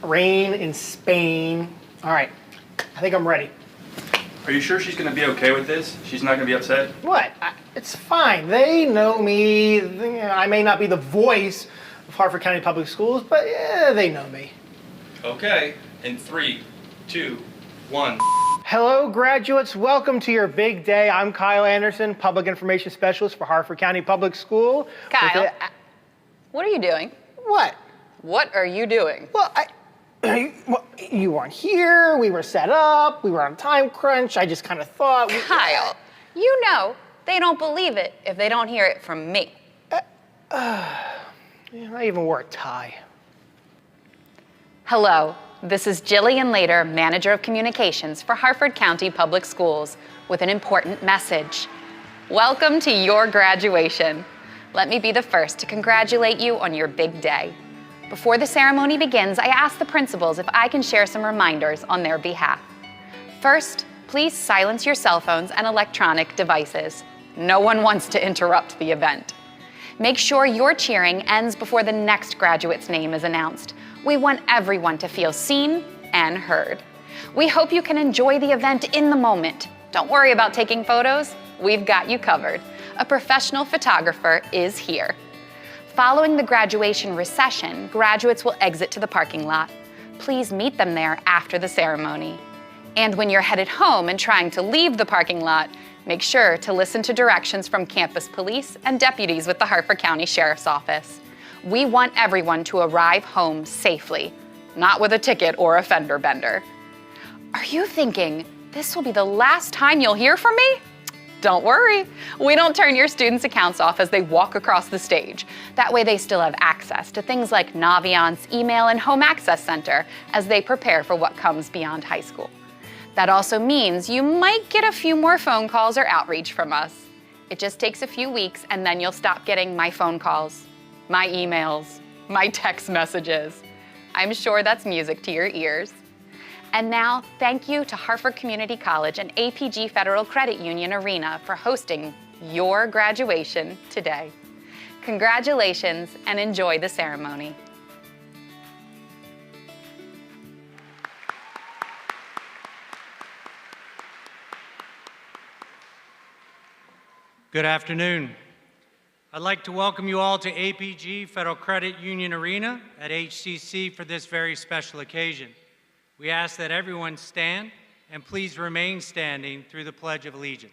Rain in Spain. All right, I think I'm ready. Are you sure she's going to be okay with this? She's not going to be upset? What? It's fine. They know me. I may not be the voice of Harford County Public Schools, but yeah, they know me. Okay, in 3, 2, 1. Hello, graduates. Welcome to your big day. I'm Kyle Anderson, Public Information Specialist for Harford County Public School. Kyle, what are you doing? What? What are you doing? Well, you weren't here. We were set up. We were on a time crunch. I just kind of thought. Kyle, you know they don't believe it if they don't hear it from me. I even wore a tie. Hello, this is Jillian Lader, Manager of Communications for Harford County Public Schools, with an important message. Welcome to your graduation. Let me be the first to congratulate you on your big day. Before the ceremony begins, I ask the principals if I can share some reminders on their behalf. First, please silence your cell phones and electronic devices. No one wants to interrupt the event. Make sure your cheering ends before the next graduate's name is announced. We want everyone to feel seen and heard. We hope you can enjoy the event in the moment. Don't worry about taking photos. We've got you covered. A professional photographer is here. Following the graduation recession, graduates will exit to the parking lot. Please meet them there after the ceremony. And when you're headed home and trying to leave the parking lot, make sure to listen to directions from campus police and deputies with the Harford County Sheriff's Office. We want everyone to arrive home safely, not with a ticket or a fender bender. Are you thinking this will be the last time you'll hear from me? Don't worry, we don't turn your students' accounts off as they walk across the stage. That way they still have access to things like Naviance, email, and Home Access Center as they prepare for what comes beyond high school. That also means you might get a few more phone calls or outreach from us. It just takes a few weeks and then you'll stop getting my phone calls, my emails, my text messages. I'm sure that's music to your ears. And now, thank you to Harford Community College and APG Federal Credit Union Arena for hosting your graduation today. Congratulations and enjoy the ceremony. Good afternoon. I'd like to welcome you all to APG Federal Credit Union Arena at HCC for this very special occasion. We ask that everyone stand and please remain standing through the Pledge of Allegiance.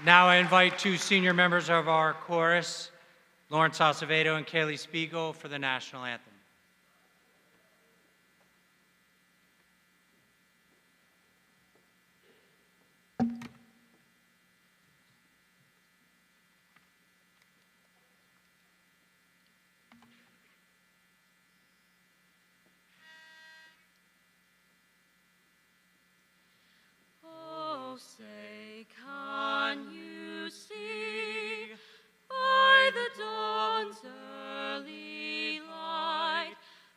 Now I invite two senior members of our chorus, Lawrence Acevedo and Kaylee Spiegel, for the national anthem. Oh, say, can you see by the dawn's early light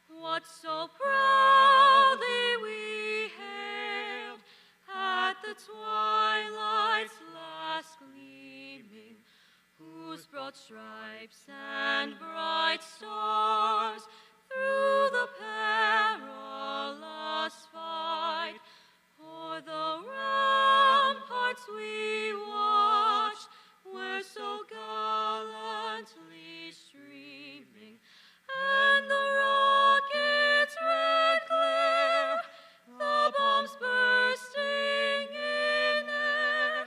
what so proudly we hailed at the twilight's last gleaming, whose broad stripes and bright stars through the perilous fight o'er the ramparts we watched were so gallantly streaming, and the rocket's red glare, the bombs bursting in air,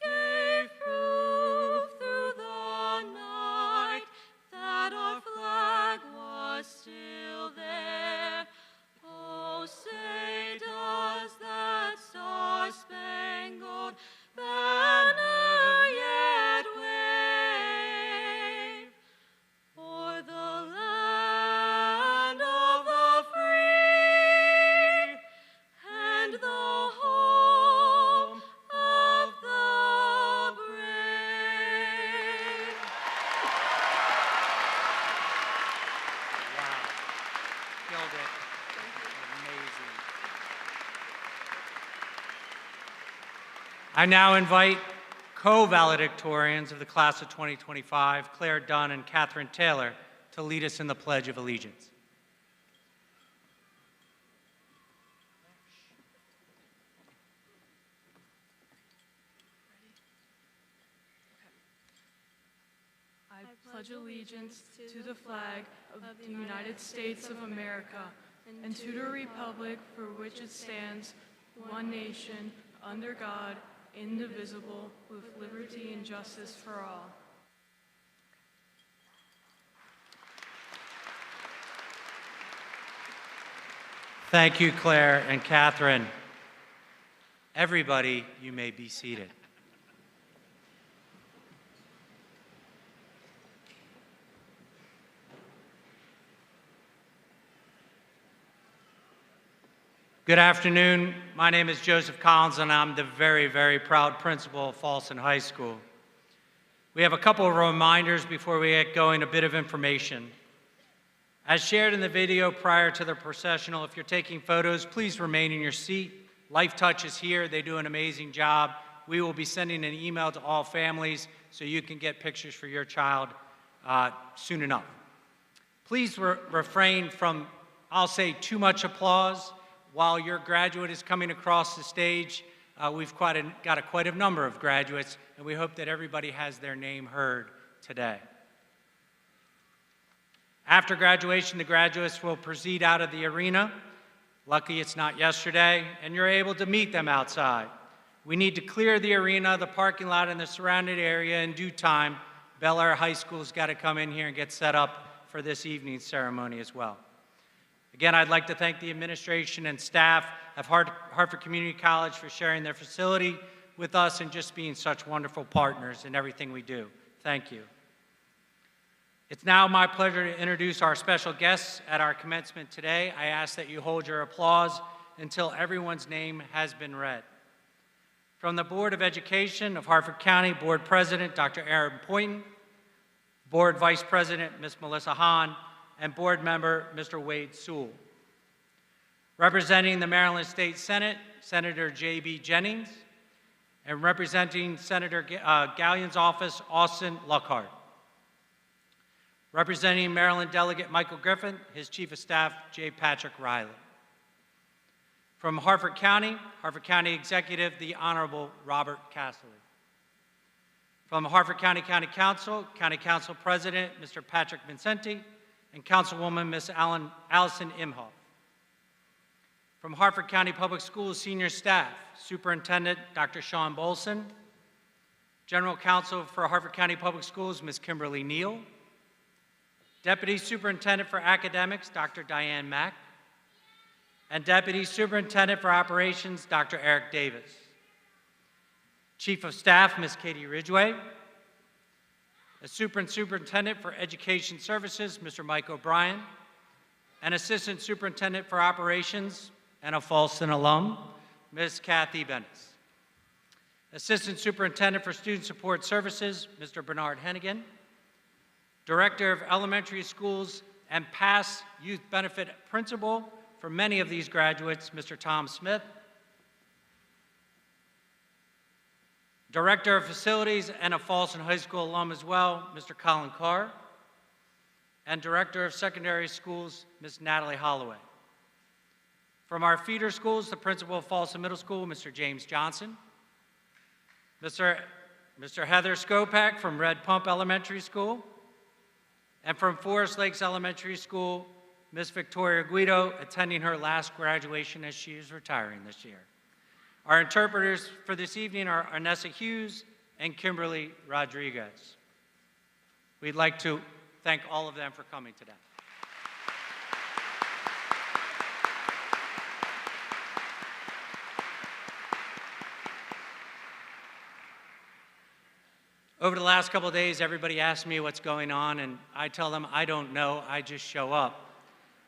gave proof through the night that our flag was still there. Oh, say, does that star-spangled banner yet wave o'er the land of the free and the home of the brave? Wow. Killed it. Amazing. I now invite co-valedictorians of the class of 2025, Claire Dunn and Catherine Taylor, to lead us in the Pledge of Allegiance. I pledge allegiance to the flag of the United States of America and to the republic for which it stands, one nation, under God, indivisible, with liberty and justice for all. Thank you, Claire and Catherine. Everybody, you may be seated. Good afternoon. My name is Joseph Collins, and I'm the very, very proud principal of Fallston High School. We have a couple of reminders before we get going, a bit of information. As shared in the video prior to the processional, if you're taking photos, please remain in your seat. Life Touch is here. They do an amazing job. We will be sending an email to all families so you can get pictures for your child soon enough. Please refrain from, I'll say, too much applause. While your graduate is coming across the stage, we've got quite a number of graduates, and we hope that everybody has their name heard today. After graduation, the graduates will proceed out of the arena. Lucky it's not yesterday, and you're able to meet them outside. We need to clear the arena, the parking lot, and the surrounding area in due time. Bel Air High School's got to come in here and get set up for this evening's ceremony as well. Again, I'd like to thank the administration and staff of Hartford Community College for sharing their facility with us and just being such wonderful partners in everything we do. Thank you. It's now my pleasure to introduce our special guests at our commencement today. I ask that you hold your applause until everyone's name has been read. From the Board of Education of Hartford County, Board President Dr. Aaron Poynton, Board Vice President Ms. Melissa Hahn, and Board Member Mr. Wade Sewell. Representing the Maryland State Senate, Senator J.B. Jennings, and representing Senator Gallion's office, Austin Luckhart. Representing Maryland Delegate Michael Griffin, his Chief of Staff, J. Patrick Riley. From Hartford County Executive, the Honorable Robert Casserly. From Hartford County County Council President, Mr. Patrick Vincenti, and Councilwoman Ms. Allison Imhoff. From Hartford County Public Schools Senior Staff, Superintendent Dr. Sean Bolson, General Counsel for Harford County Public Schools, Ms. Kimberly Neal. Deputy Superintendent for Academics, Dr. Diane Mack. And Deputy Superintendent for Operations, Dr. Eric Davis. Chief of Staff, Ms. Katie Ridgway. Superintendent for Education Services, Mr. Mike O'Brien. And Assistant Superintendent for Operations and a Fallston alum, Ms. Kathy Bennis. Assistant Superintendent for Student Support Services, Mr. Bernard Hennigan. Director of Elementary Schools and past Youth Benefit Principal for many of these graduates, Mr. Tom Smith. Director of Facilities and a Fallston High School alum as well, Mr. Colin Carr. And Director of Secondary Schools, Ms. Natalie Holloway. From our feeder schools, the Principal of Fallston Middle School, Mr. James Johnson. Mr. Heather Skopak from Red Pump Elementary School. And from Forest Lakes Elementary School, Ms. Victoria Guido, attending her last graduation as she is retiring this year. Our interpreters for this evening are Arnessa Hughes and Kimberly Rodriguez. We'd like to thank all of them for coming today. Over the last couple of days, everybody asks me what's going on, and I tell them I don't know, I just show up.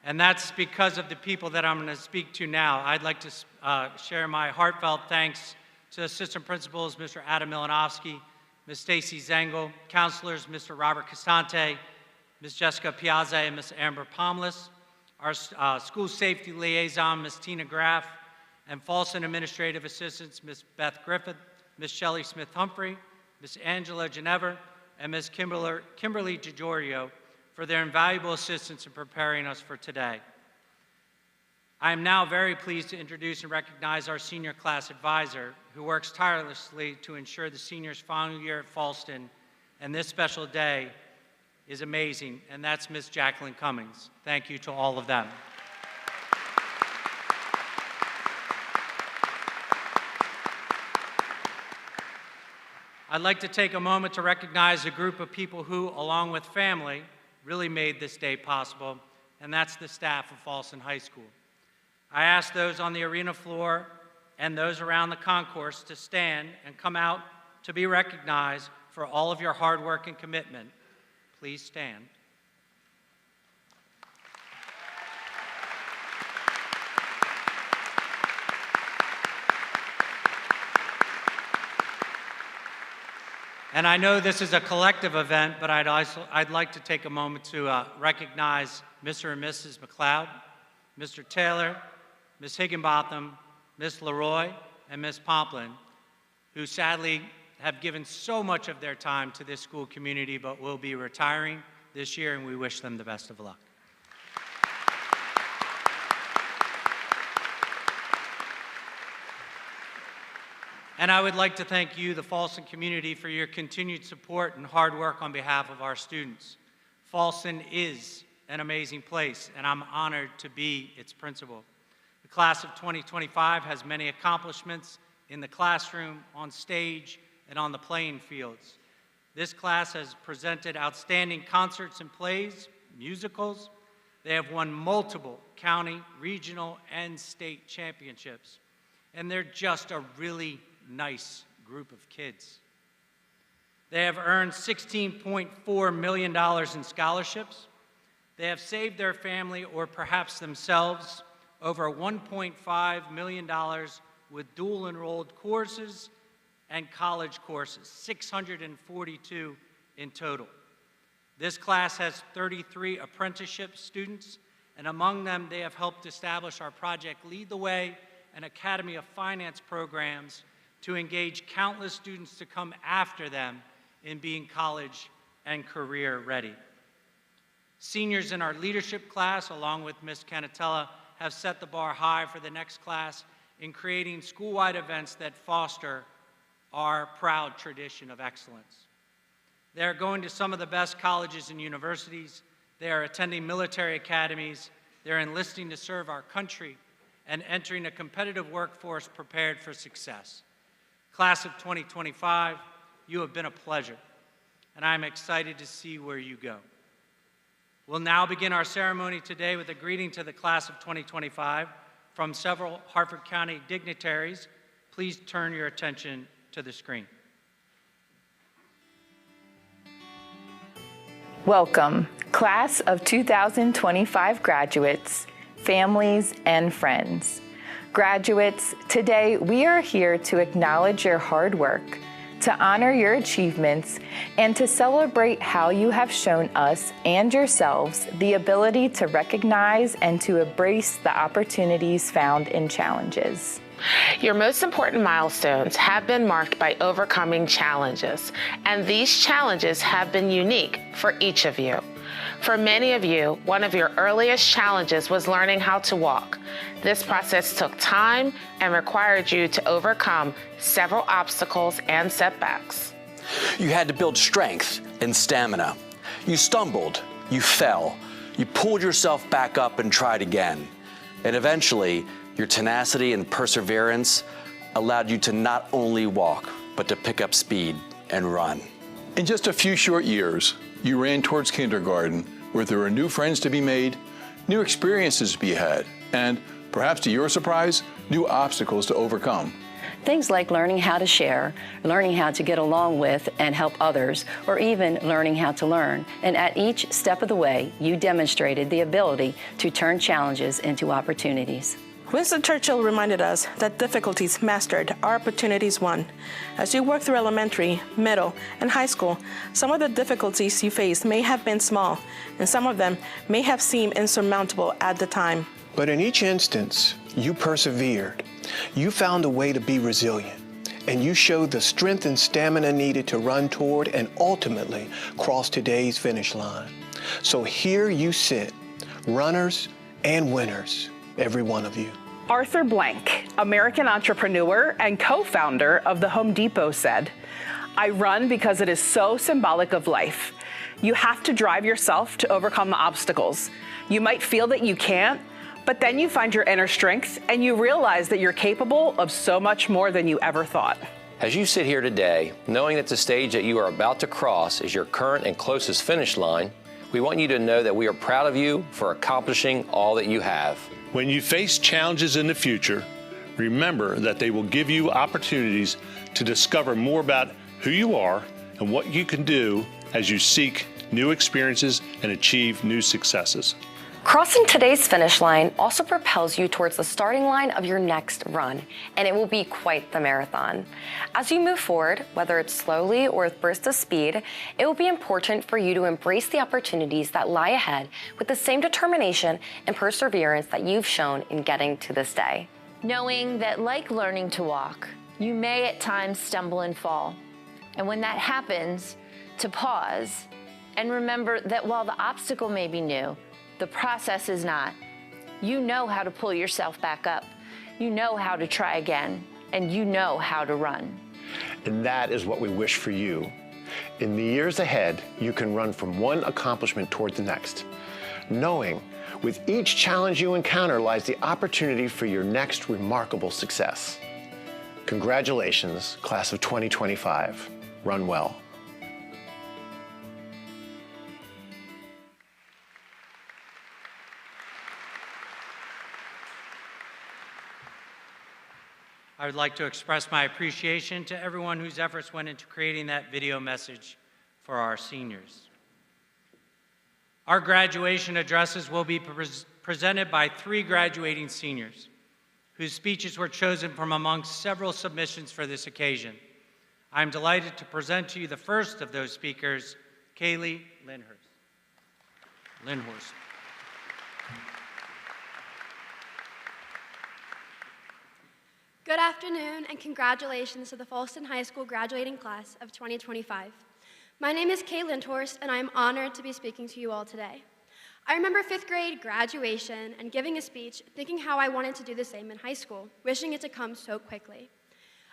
And that's because of the people that I'm going to speak to now. I'd like to share my heartfelt thanks to Assistant Principals, Mr. Adam Milanovsky, Ms. Stacy Zengel, counselors, Mr. Robert Castante, Ms. Jessica Piazza, and Ms. Amber Pomlis, our school safety liaison, Ms. Tina Graff, and Fallston administrative assistants, Ms. Beth Griffith, Ms. Shelley Smith-Humphrey, Ms. Angela Genever, and Ms. Kimberly DiGiorgio for their invaluable assistance in preparing us for today. I am now very pleased to introduce and recognize our senior class advisor, who works tirelessly to ensure the seniors' final year at Fallston and this special day is amazing, and that's Ms. Jacqueline Cummings. Thank you to all of them. I'd like to take a moment to recognize a group of people who, along with family, really made this day possible, and that's the staff of Fallston High School. I ask those on the arena floor and those around the concourse to stand and come out to be recognized for all of your hard work and commitment. Please stand. And I know this is a collective event, but I'd like to take a moment to recognize Mr. and Mrs. McLeod, Mr. Taylor, Ms. Higginbotham, Ms. Leroy, and Ms. Pomplin, who sadly have given so much of their time to this school community, but will be retiring this year, and we wish them the best of luck. And I would like to thank you, the Fallston community, for your continued support and hard work on behalf of our students. Fallston is an amazing place, and I'm honored to be its principal. The class of 2025 has many accomplishments in the classroom, on stage, and on the playing fields. This class has presented outstanding concerts and plays, musicals. They have won multiple county, regional, and state championships. And they're just a really nice group of kids. They have earned $16.4 million in scholarships. They have saved their family, or perhaps themselves, over $1.5 million with dual enrolled courses and college courses, 642 in total. This class has 33 apprenticeship students, and among them they have helped establish our Project Lead the Way and Academy of Finance programs to engage countless students to come after them in being college and career ready. Seniors in our leadership class, along with Ms. Canatella, have set the bar high for the next class in creating school-wide events that foster our proud tradition of excellence. They are going to some of the best colleges and universities. They are attending military academies. They're enlisting to serve our country and entering a competitive workforce prepared for success. Class of 2025, You have been a pleasure, and I'm excited to see where you go. We'll now begin our ceremony today with a greeting to the class of 2025 from several Harford County dignitaries. Please turn your attention to the screen. Welcome, class of 2025 graduates, families, and friends. Graduates, today we are here to acknowledge your hard work, to honor your achievements, and to celebrate how you have shown us and yourselves the ability to recognize and to embrace the opportunities found in challenges. Your most important milestones have been marked by overcoming challenges, and these challenges have been unique for each of you. For many of you, one of your earliest challenges was learning how to walk. This process took time and required you to overcome several obstacles and setbacks. You had to build strength and stamina. You stumbled, you fell, you pulled yourself back up and tried again. And eventually, your tenacity and perseverance allowed you to not only walk, but to pick up speed and run. In just a few short years, you ran towards kindergarten, where there were new friends to be made, new experiences to be had, and, perhaps to your surprise, new obstacles to overcome. Things like learning how to share, learning how to get along with and help others, or even learning how to learn. And at each step of the way, you demonstrated the ability to turn challenges into opportunities. Winston Churchill reminded us that difficulties mastered are opportunities won. As you work through elementary, middle, and high school, some of the difficulties you faced may have been small, and some of them may have seemed insurmountable at the time. But in each instance, you persevered. You found a way to be resilient, and you showed the strength and stamina needed to run toward and ultimately cross today's finish line. So here you sit, runners and winners, every one of you. Arthur Blank, American entrepreneur and co-founder of the Home Depot, said, "I run because it is so symbolic of life. You have to drive yourself to overcome the obstacles. You might feel that you can't, but then you find your inner strength and you realize that you're capable of so much more than you ever thought." As you sit here today, knowing that the stage that you are about to cross is your current and closest finish line, we want you to know that we are proud of you for accomplishing all that you have. When you face challenges in the future, remember that they will give you opportunities to discover more about who you are and what you can do as you seek new experiences and achieve new successes. Crossing today's finish line also propels you towards the starting line of your next run, and it will be quite the marathon. As you move forward, whether it's slowly or with bursts of speed, it will be important for you to embrace the opportunities that lie ahead with the same determination and perseverance that you've shown in getting to this day. Knowing that, like learning to walk, you may at times stumble and fall. And when that happens, to pause and remember that while the obstacle may be new, the process is not. You know how to pull yourself back up. You know how to try again, and you know how to run. And that is what we wish for you. In the years ahead, you can run from one accomplishment toward the next, knowing with each challenge you encounter lies the opportunity for your next remarkable success. Congratulations, class of 2025. Run well. I would like to express my appreciation to everyone whose efforts went into creating that video message for our seniors. Our graduation addresses will be presented by 3 graduating seniors, whose speeches were chosen from amongst several submissions for this occasion. I'm delighted to present to you the first of those speakers, Kaylee Lindhorst. Good afternoon and congratulations to the Fallston High School graduating class of 2025. My name is Kay Lindhorst and I am honored to be speaking to you all today. I remember 5th grade graduation and giving a speech thinking how I wanted to do the same in high school, wishing it to come so quickly.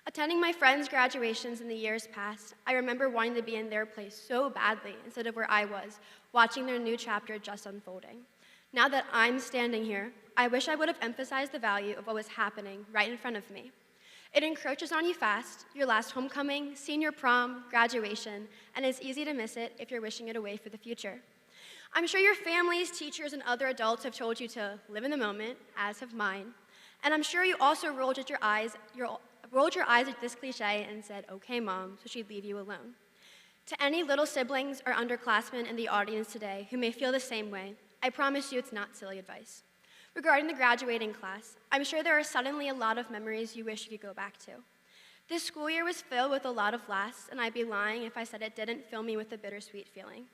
Attending my friends' graduations in the years past, I remember wanting to be in their place so badly instead of where I was, watching their new chapter just unfolding. Now that I'm standing here, I wish I would have emphasized the value of what was happening right in front of me. It encroaches on you fast, your last homecoming, senior prom, graduation, and it's easy to miss it if you're wishing it away for the future. I'm sure your families, teachers, and other adults have told you to live in the moment, as have mine. And I'm sure you also rolled your eyes at this cliche and said, "Okay, Mom," so she'd leave you alone. To any little siblings or underclassmen in the audience today who may feel the same way, I promise you it's not silly advice. Regarding the graduating class, I'm sure there are suddenly a lot of memories you wish you could go back to. This school year was filled with a lot of laughs, and I'd be lying if I said it didn't fill me with a bittersweet feeling.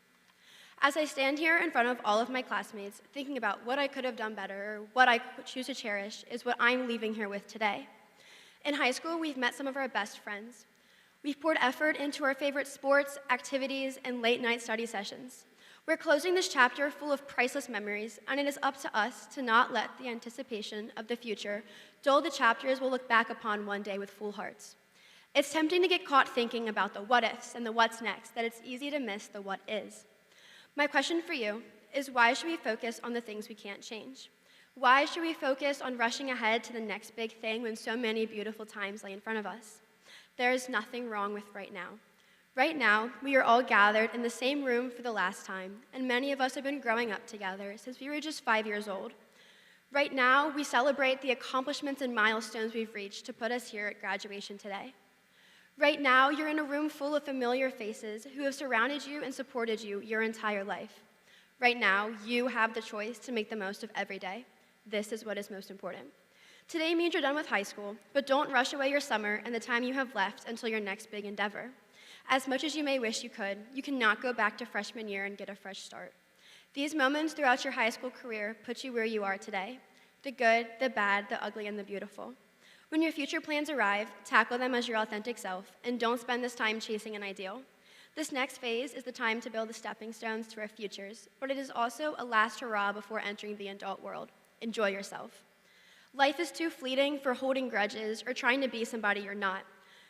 As I stand here in front of all of my classmates, thinking about what I could have done better or what I choose to cherish is what I'm leaving here with today. In high school, we've met some of our best friends. We've poured effort into our favorite sports, activities, and late-night study sessions. We're closing this chapter full of priceless memories, and it is up to us to not let the anticipation of the future dull the chapters we'll look back upon one day with full hearts. It's tempting to get caught thinking about the what-ifs and the what's next that it's easy to miss the what is. My question for you is, why should we focus on the things we can't change? Why should we focus on rushing ahead to the next big thing when so many beautiful times lay in front of us? There is nothing wrong with right now. Right now, we are all gathered in the same room for the last time, and many of us have been growing up together since we were just 5 years old. Right now, we celebrate the accomplishments and milestones we've reached to put us here at graduation today. Right now, you're in a room full of familiar faces who have surrounded you and supported you your entire life. Right now, you have the choice to make the most of every day. This is what is most important. Today means you're done with high school, but don't rush away your summer and the time you have left until your next big endeavor. As much as you may wish you cannot go back to freshman year and get a fresh start. These moments throughout your high school career put you where you are today. The good, the bad, the ugly, and the beautiful. When your future plans arrive, tackle them as your authentic self, and don't spend this time chasing an ideal. This next phase is the time to build the stepping stones to our futures, but it is also a last hurrah before entering the adult world. Enjoy yourself. Life is too fleeting for holding grudges or trying to be somebody you're not.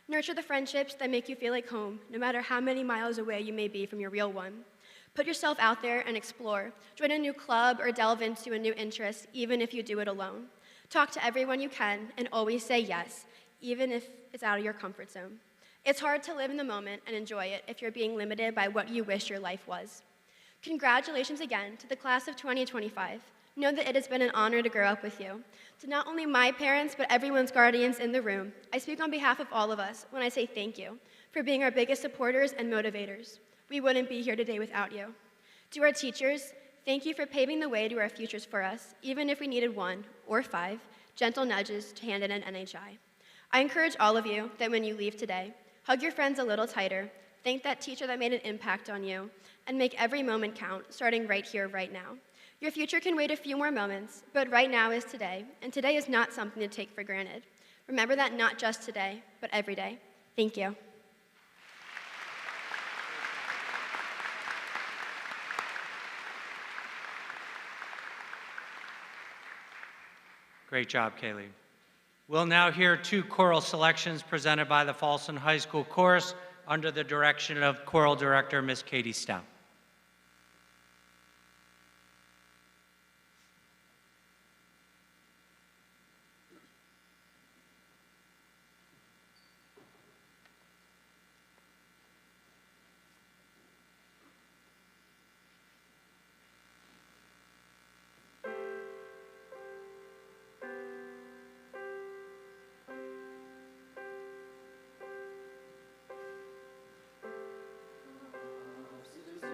Nurture the friendships that make you feel like home, no matter how many miles away you may be from your real one. Put yourself out there and explore. Join a new club or delve into a new interest, even if you do it alone. Talk to everyone you can and always say yes, even if it's out of your comfort zone. It's hard to live in the moment and enjoy it if you're being limited by what you wish your life was. Congratulations again to the class of 2025. Know that it has been an honor to grow up with you. To not only my parents, but everyone's guardians in the room, I speak on behalf of all of us when I say thank you for being our biggest supporters and motivators. We wouldn't be here today without you. To our teachers, thank you for paving the way to our futures for us, even if we needed 1 or 5 gentle nudges to hand in an NHI. I encourage all of you that when you leave today, hug your friends a little tighter, thank that teacher that made an impact on you, and make every moment count, starting right here, right now. Your future can wait a few more moments, but right now is today, and today is not something to take for granted. Remember that not just today, but every day. Thank you. Great job, Kaylee. We'll now hear 2 choral selections presented by the Fallston High School Chorus under the direction of choral director, Miss Katie Stout. Citizens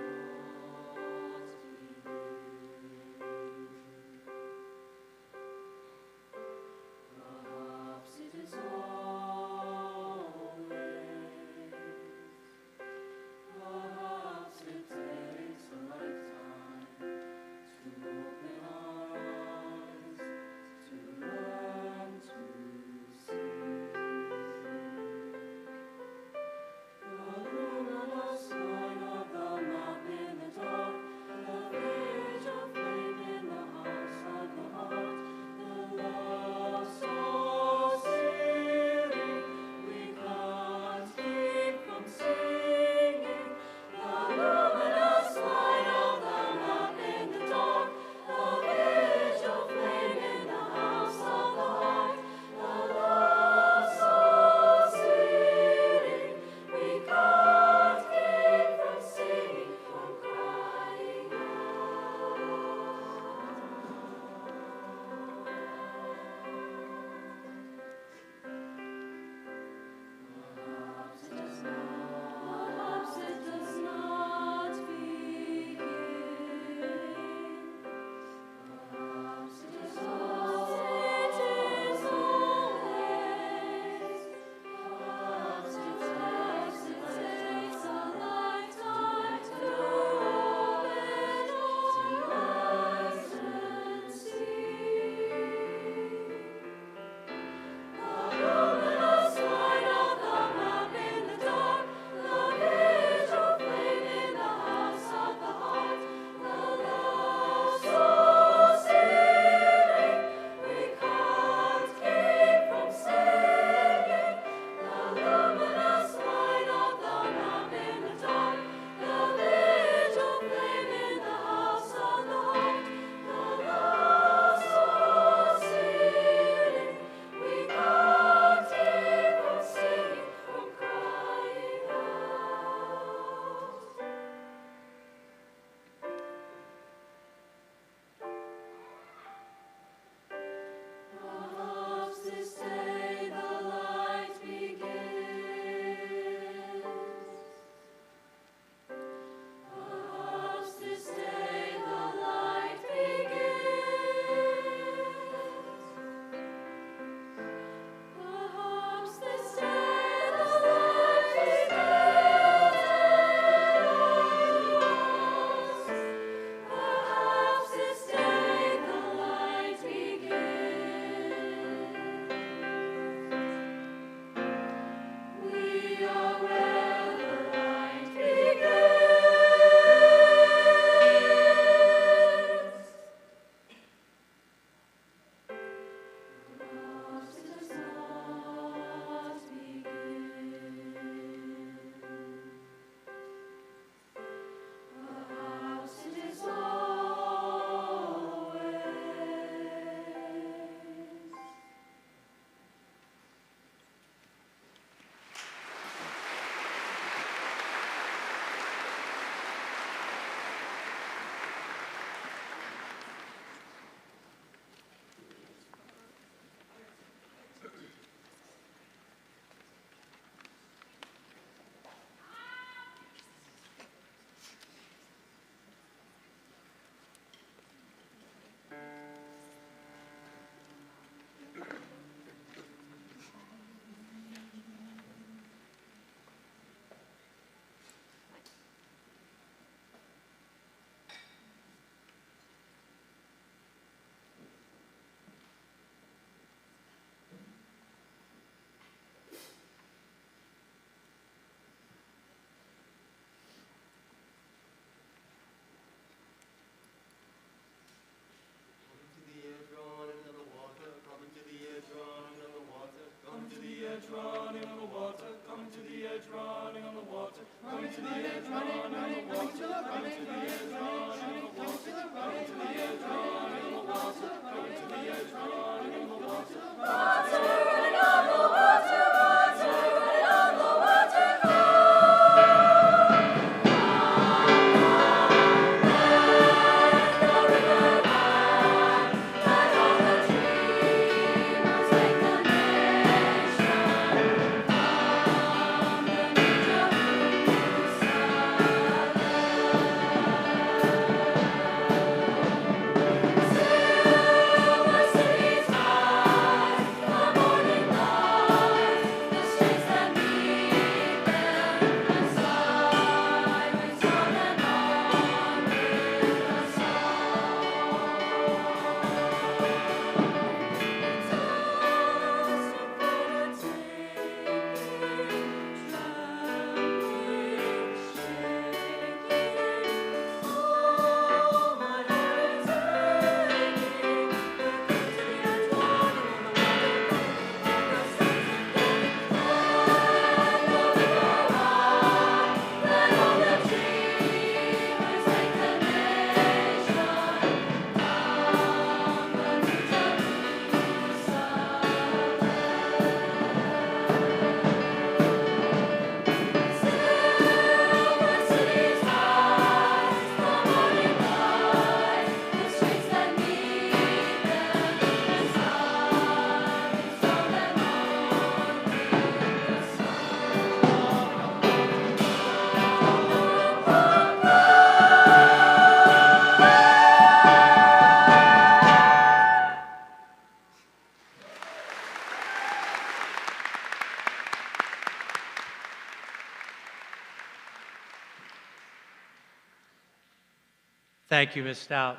Thank you, Ms. Stout.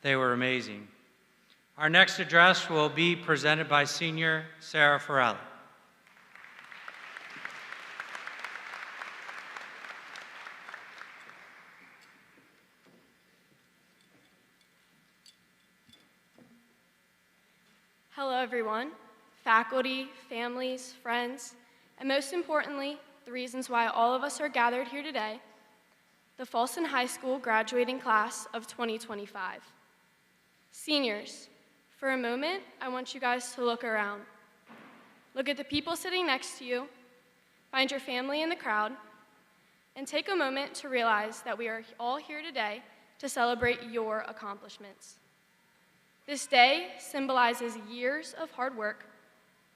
They were amazing. Our next address will be presented by Senior Sarah Farrell. Hello, everyone, faculty, families, friends, and most importantly, the reasons why all of us are gathered here today, the Fallston High School graduating class of 2025. Seniors, for a moment, I want you guys to look around. Look at the people sitting next to you, find your family in the crowd, and take a moment to realize that we are all here today to celebrate your accomplishments. This day symbolizes years of hard work,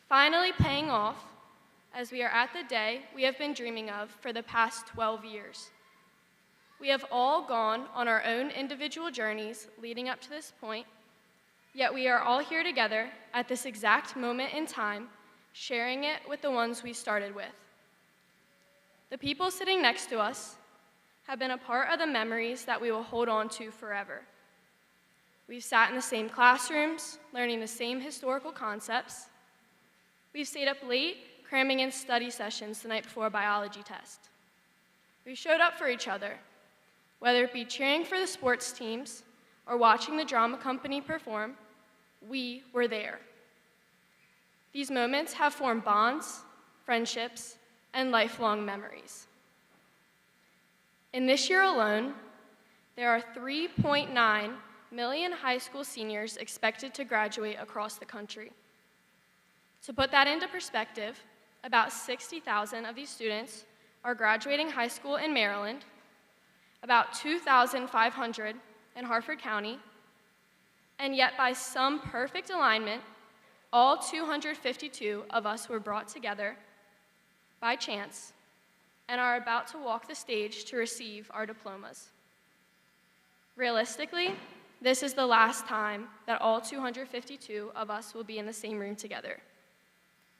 finally paying off as we are at the day we have been dreaming of for the past 12 years. We have all gone on our own individual journeys leading up to this point, yet we are all here together at this exact moment in time, sharing it with the ones we started with. The people sitting next to us have been a part of the memories that we will hold on to forever. We've sat in the same classrooms, learning the same historical concepts. We've stayed up late, cramming in study sessions the night before a biology test. We showed up for each other, whether it be cheering for the sports teams or watching the drama company perform, we were there. These moments have formed bonds, friendships, and lifelong memories. In this year alone, there are 3.9 million high school seniors expected to graduate across the country. To put that into perspective, about 60,000 of these students are graduating high school in Maryland, about 2,500 in Harford County, and yet by some perfect alignment, all 252 of us were brought together by chance and are about to walk the stage to receive our diplomas. Realistically, this is the last time that all 252 of us will be in the same room together.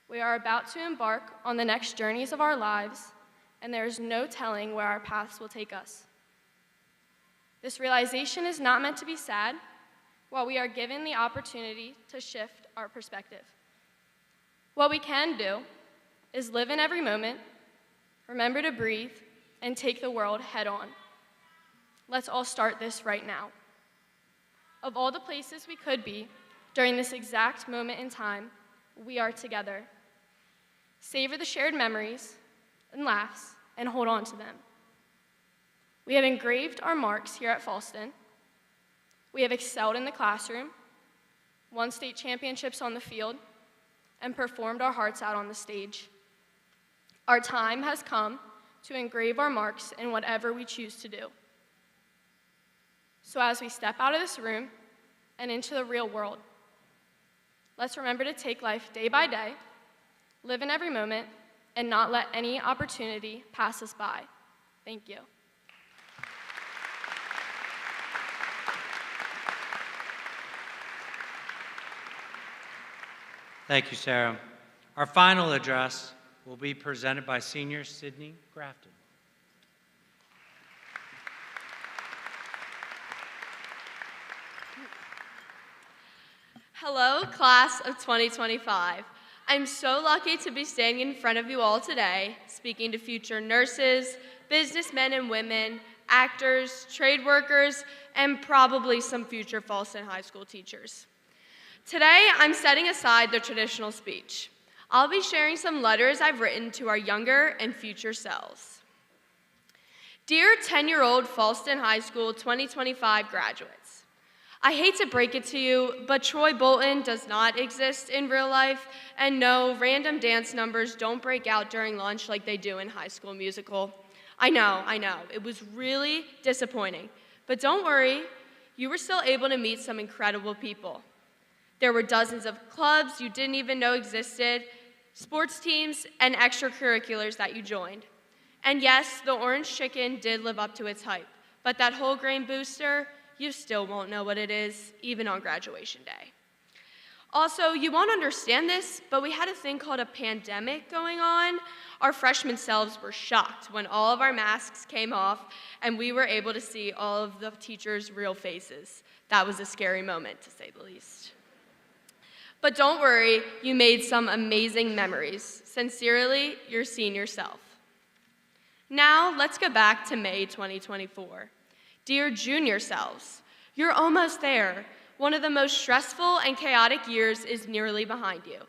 We are about to embark on the next journeys of our lives, and there is no telling where our paths will take us. This realization is not meant to be sad, while we are given the opportunity to shift our perspective. What we can do is live in every moment, remember to breathe, and take the world head on. Let's all start this right now. Of all the places we could be during this exact moment in time, we are together. Savor the shared memories and laughs and hold on to them. We have engraved our marks here at Fallston. We have excelled in the classroom, won state championships on the field, and performed our hearts out on the stage. Our time has come to engrave our marks in whatever we choose to do. So as we step out of this room and into the real world, let's remember to take life day by day, live in every moment, and not let any opportunity pass us by. Thank you. Thank you, Sarah. Our final address will be presented by Senior Sydney Grafton. Hello, class of 2025. I'm so lucky to be standing in front of you all today, speaking to future nurses, businessmen and women, actors, trade workers, and probably some future Fallston High School teachers. Today, I'm setting aside the traditional speech. I'll be sharing some letters I've written to our younger and future selves. Dear 10-year-old Fallston High School 2025 graduates, I hate to break it to you, but Troy Bolton does not exist in real life, and no, random dance numbers don't break out during lunch like they do in High School Musical. I know, it was really disappointing, but don't worry, you were still able to meet some incredible people. There were dozens of clubs you didn't even know existed, sports teams, and extracurriculars that you joined. And yes, the orange chicken did live up to its hype, but that whole grain booster, you still won't know what it is, even on graduation day. Also, you won't understand this, but we had a thing called a pandemic going on. Our freshman selves were shocked when all of our masks came off and we were able to see all of the teachers' real faces. That was a scary moment, to say the least. But don't worry, you made some amazing memories. Sincerely, your senior self. Now, let's go back to May 2024. Dear junior selves, you're almost there. One of the most stressful and chaotic years is nearly behind you.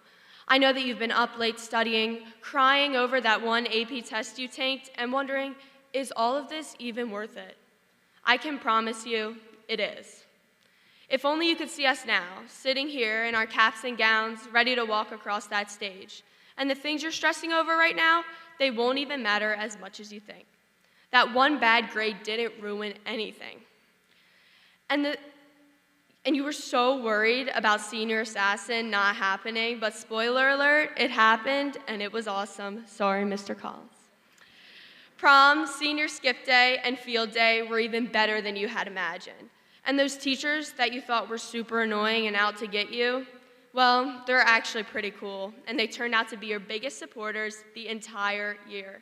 I know that you've been up late studying, crying over that one AP test you tanked, and wondering, is all of this even worth it? I can promise you, it is. If only you could see us now, sitting here in our caps and gowns, ready to walk across that stage. And the things you're stressing over right now, they won't even matter as much as you think. That one bad grade didn't ruin anything. And you were so worried about Senior Assassin not happening, but spoiler alert, it happened and it was awesome. Sorry, Mr. Collins. Prom, senior skip day, and field day were even better than you had imagined. And those teachers that you thought were super annoying and out to get you, well, they're actually pretty cool, and they turned out to be your biggest supporters the entire year.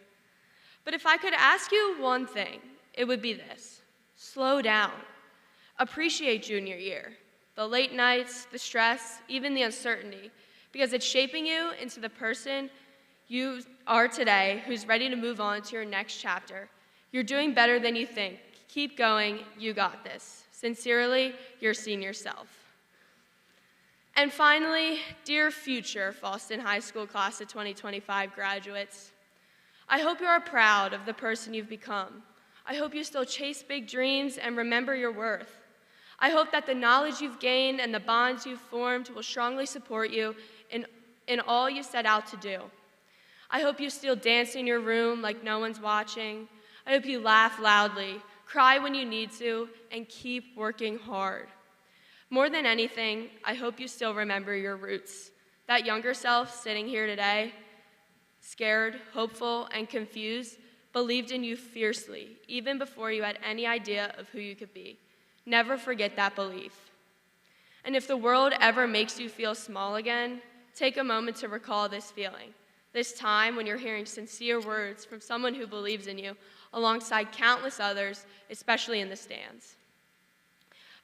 But if I could ask you one thing, it would be this: slow down. Appreciate junior year, the late nights, the stress, even the uncertainty, because it's shaping you into the person you are today who's ready to move on to your next chapter. You're doing better than you think. Keep going, you got this. Sincerely, your senior self. And finally, dear future Fallston High School class of 2025 graduates, I hope you are proud of the person you've become. I hope you still chase big dreams and remember your worth. I hope that the knowledge you've gained and the bonds you've formed will strongly support you in all you set out to do. I hope you still dance in your room like no one's watching. I hope you laugh loudly, cry when you need to, and keep working hard. More than anything, I hope you still remember your roots. That younger self sitting here today, scared, hopeful, and confused, believed in you fiercely, even before you had any idea of who you could be. Never forget that belief. And if the world ever makes you feel small again, take a moment to recall this feeling. This time when you're hearing sincere words from someone who believes in you, alongside countless others, especially in the stands.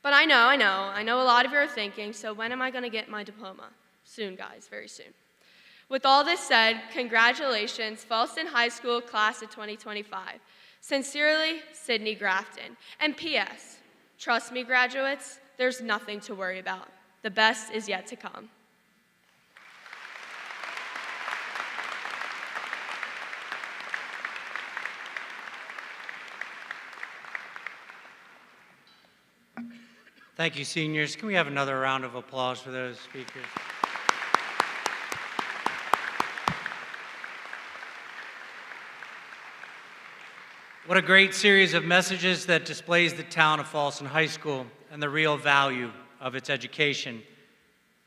But I know a lot of you are thinking, so when am I going to get my diploma? Soon, guys, very soon. With all this said, congratulations, Fallston High School class of 2025. Sincerely, Sydney Grafton. And P.S., trust me, graduates, there's nothing to worry about. The best is yet to come. Thank you, seniors. Can we have another round of applause for those speakers? What a great series of messages that displays the town of Fallston High School and the real value of its education.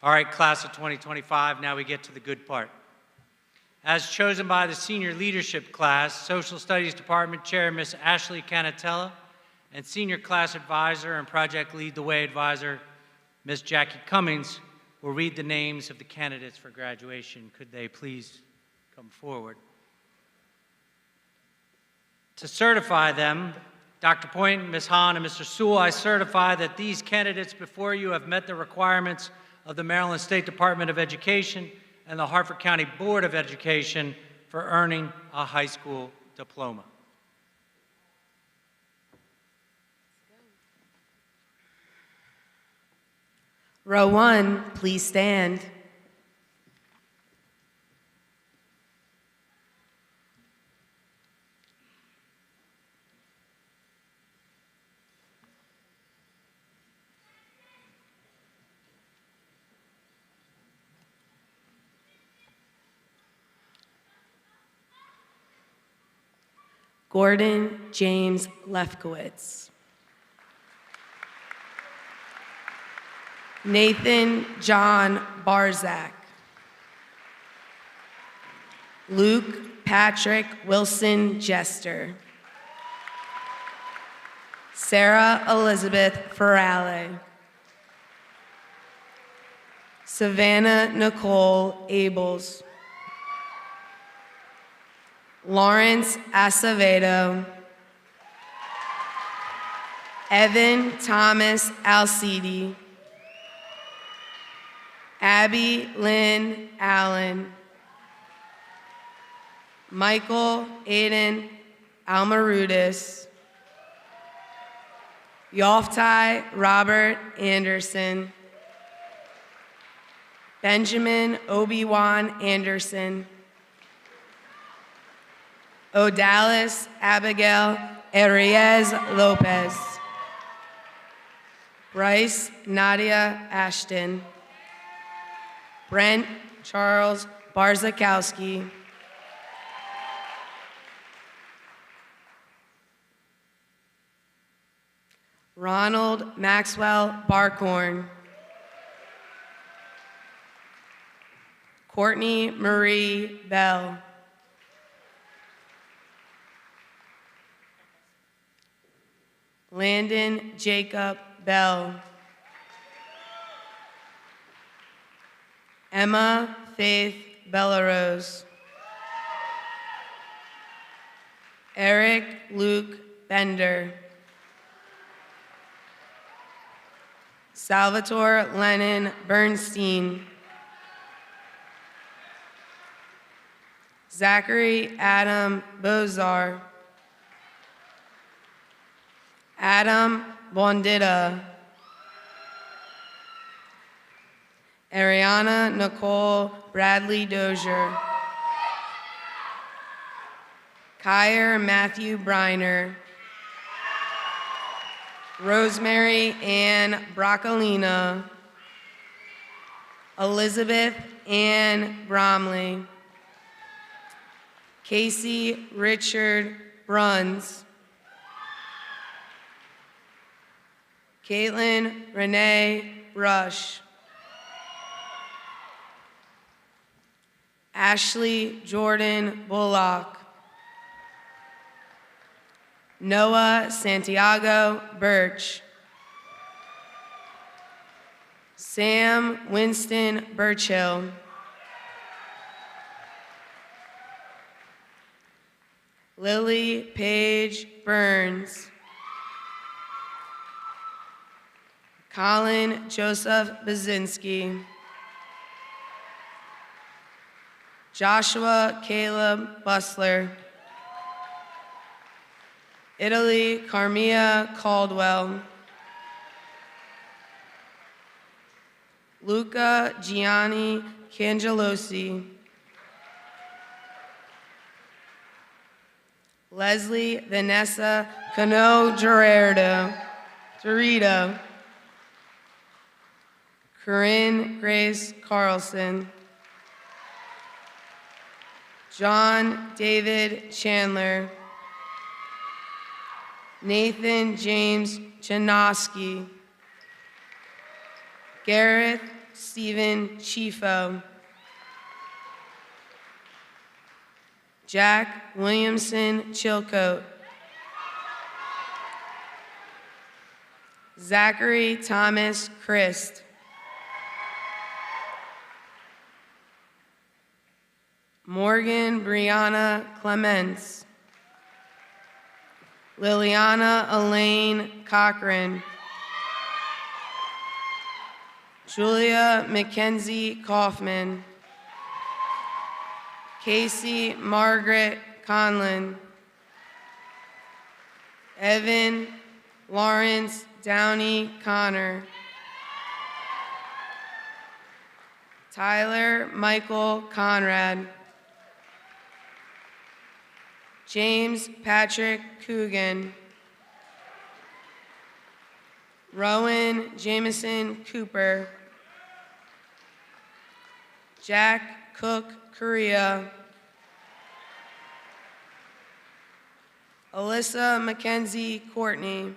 All right, class of 2025, now we get to the good part. As chosen by the senior leadership class, Social Studies Department Chair Ms. Ashley Canatella, and Senior Class Advisor and Project Lead the Way Advisor, Ms. Jackie Cummings, will read the names of the candidates for graduation. Could they please come forward? To certify them, Dr. Point, Ms. Hahn, and Mr. Sewell, I certify that these candidates before you have met the requirements of the Maryland State Department of Education and the Harford County Board of Education for earning a high school diploma. Row 1, please stand. Gordon James Lefkowitz. Nathan John Barzak. Luke Patrick Wilson Jester. Sarah Elizabeth Ferrale. Savannah Nicole Abels. Lawrence Acevedo. Evan Thomas Alcidi. Abby Lynn Allen. Michael Aiden Almarudis. Yoftai Robert Anderson. Benjamin Obi-Wan Anderson. Odalis Abigail Ariez Lopez. Bryce Nadia Ashton. Brent Charles Barzakowski. Ronald Maxwell Barkhorn. Courtney Marie Bell. Landon Jacob Bell. Emma Faith Bellarose. Eric Luke Bender. Salvatore Lennon Bernstein. Zachary Adam Bozar. Adam Bondita. Ariana Nicole Bradley Dozier. Kyer Matthew Briner. Rosemary Ann Broccolina. Elizabeth Ann Bromley. Casey Richard Bruns. Caitlin Renee Brush. Ashley Jordan Bullock. Noah Santiago Birch. Sam Winston Birchill. Lily Paige Burns. Colin Joseph Bazinski. Joshua Caleb Busler. Italy Carmia Caldwell. Luca Gianni Cangelosi. Leslie Vanessa Cano Gerardo. Corinne Grace Carlson. John David Chandler. Nathan James Janoski. Gareth Stephen Chifo. Jack Williamson Chilcote. Zachary Thomas Christ. Morgan Brianna Clements. Liliana Elaine Cochran. Julia Mackenzie Kaufman. Casey Margaret Conlon. Evan Lawrence Downey Connor. Tyler Michael Conrad. James Patrick Coogan. Rowan Jameson Cooper. Jack Cook Correa. Alyssa Mackenzie Courtney.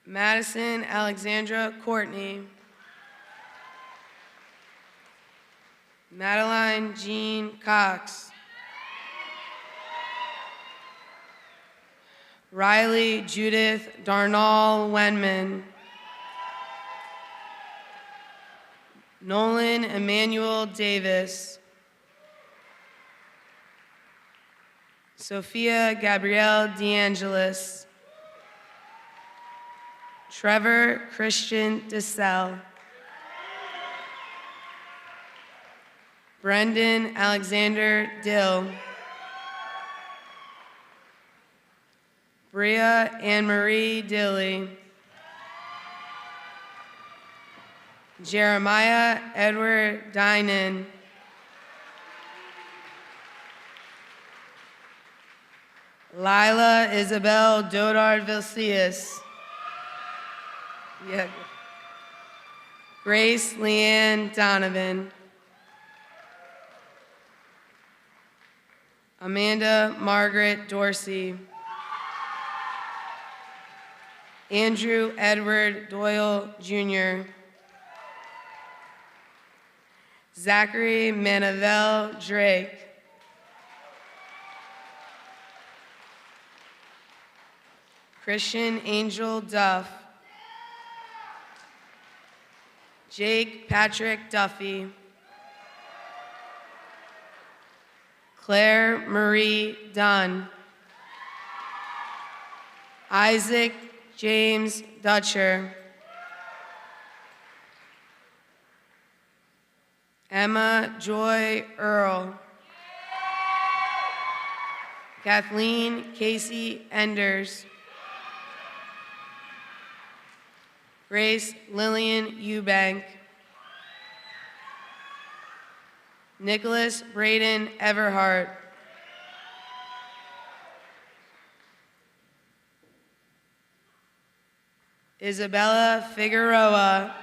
Madison Alexandra Courtney. Madeline Jean Cox. Riley Judith Darnall Wenman. Nolan Emmanuel Davis. Sophia Gabrielle DeAngelis, Trevor Christian DeSalle, Brendan Alexander Dill, Bria Anne-Marie Dilly, Jeremiah Edward Dinan, Lila Isabel Dodard Vilcius, Grace Leanne Donovan, Amanda Margaret Dorsey, Andrew Edward Doyle Jr., Zachary Manavel Drake, Christian Angel Duff, Jake Patrick Duffy, Claire Marie Dunn, Isaac James Dutcher, Emma Joy Earl, Kathleen Casey Enders, Grace Lillian Eubank, Nicholas Braden Everhart, Isabella Figueroa,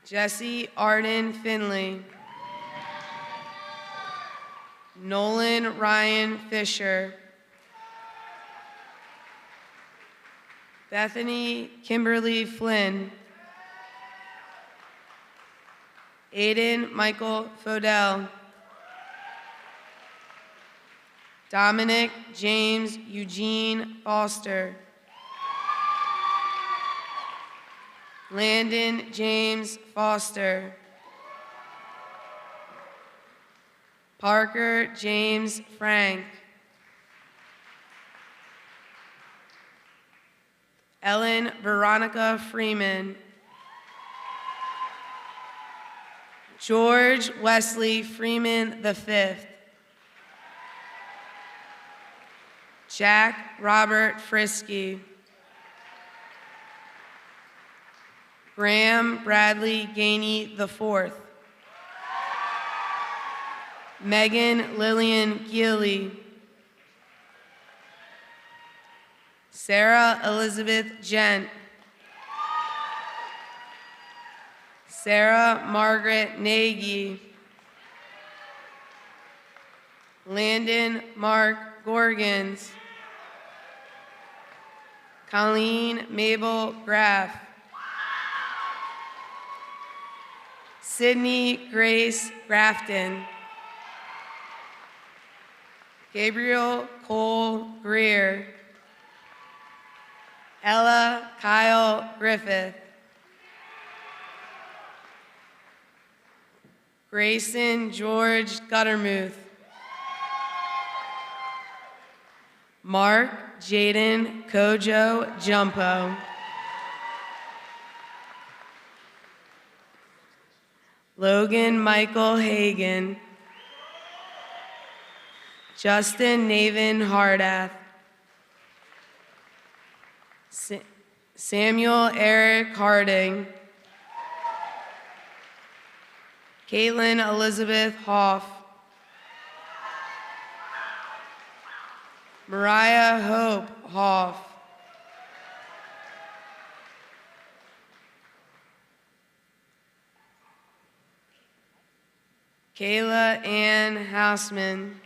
Jesse Arden Finley, Nolan Ryan Fisher, Bethany Kimberly Flynn, Aiden Michael Fodell, Dominic James Eugene Foster, Landon James Foster, Parker James Frank, Ellen Veronica Freeman, George Wesley Freeman V, Jack Robert Frisky, Graham Bradley Gainey IV, Megan Lillian Gilly, Sarah Elizabeth Gent, Sarah Margaret Nagy, Landon Mark Gorgons, Colleen Mabel Graff, Sydney Grace Grafton, Gabriel Cole Greer, Ella Kyle Griffith, Grayson George Guttermuth, Mark Jaden Kojo Jumpo, Logan Michael Hagan, Justin Navin Hardath, Samuel Eric Harding, Caitlin Elizabeth Hoff, Mariah Hope Hoff, Kayla Ann Houseman,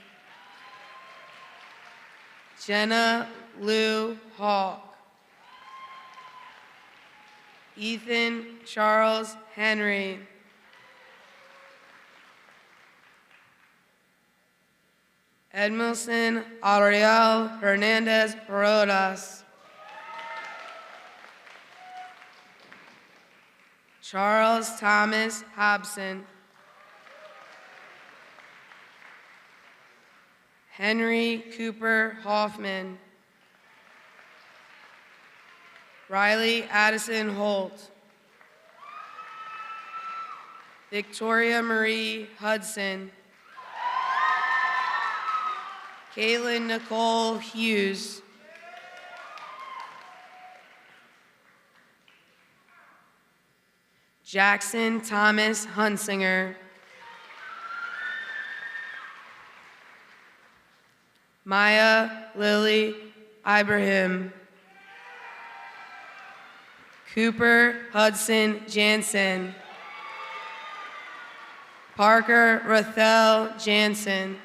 Jenna Lou Hawk, Ethan Charles Henry, Edmilson Ariel Hernandez Rodas, Charles Thomas Hobson, Henry Cooper Hoffman, Riley Addison Holt, Victoria Marie Hudson, Caitlin Nicole Hughes, Jackson Thomas Hunsinger, Maya Lily Ibrahim, Cooper Hudson Jansen, Parker Rathel Jansen,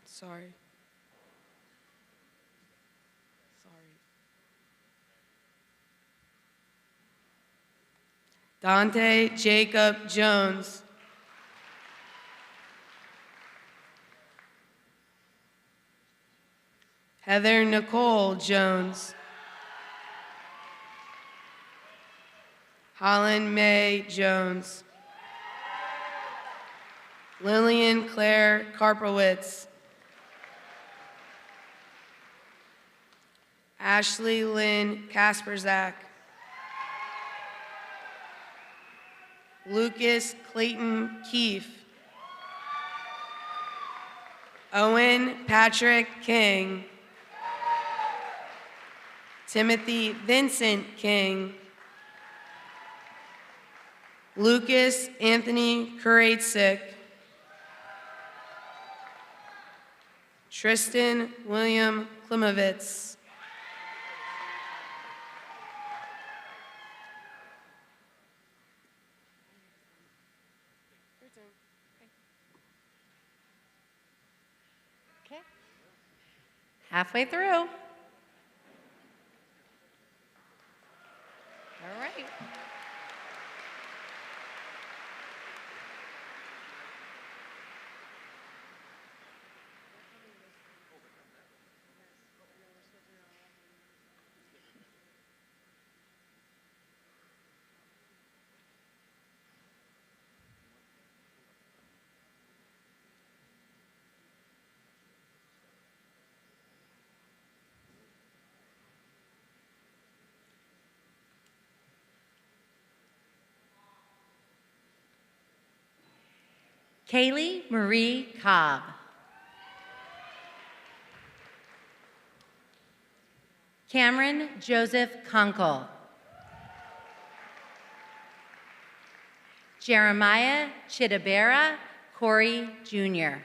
sorry. Dante Jacob Jones, Heather Nicole Jones, Holland May Jones, Lillian Claire Karpowitz, Ashley Lynn Kasperzak, Lucas Clayton Keefe, Owen Patrick King, Timothy Vincent King, Lucas Anthony Kuratzik, Tristan William Klimovitz, Okay. Halfway through. All right. Kaylee Marie Cobb. Cameron Joseph Kunkel. Jeremiah Chidabera Corey Jr.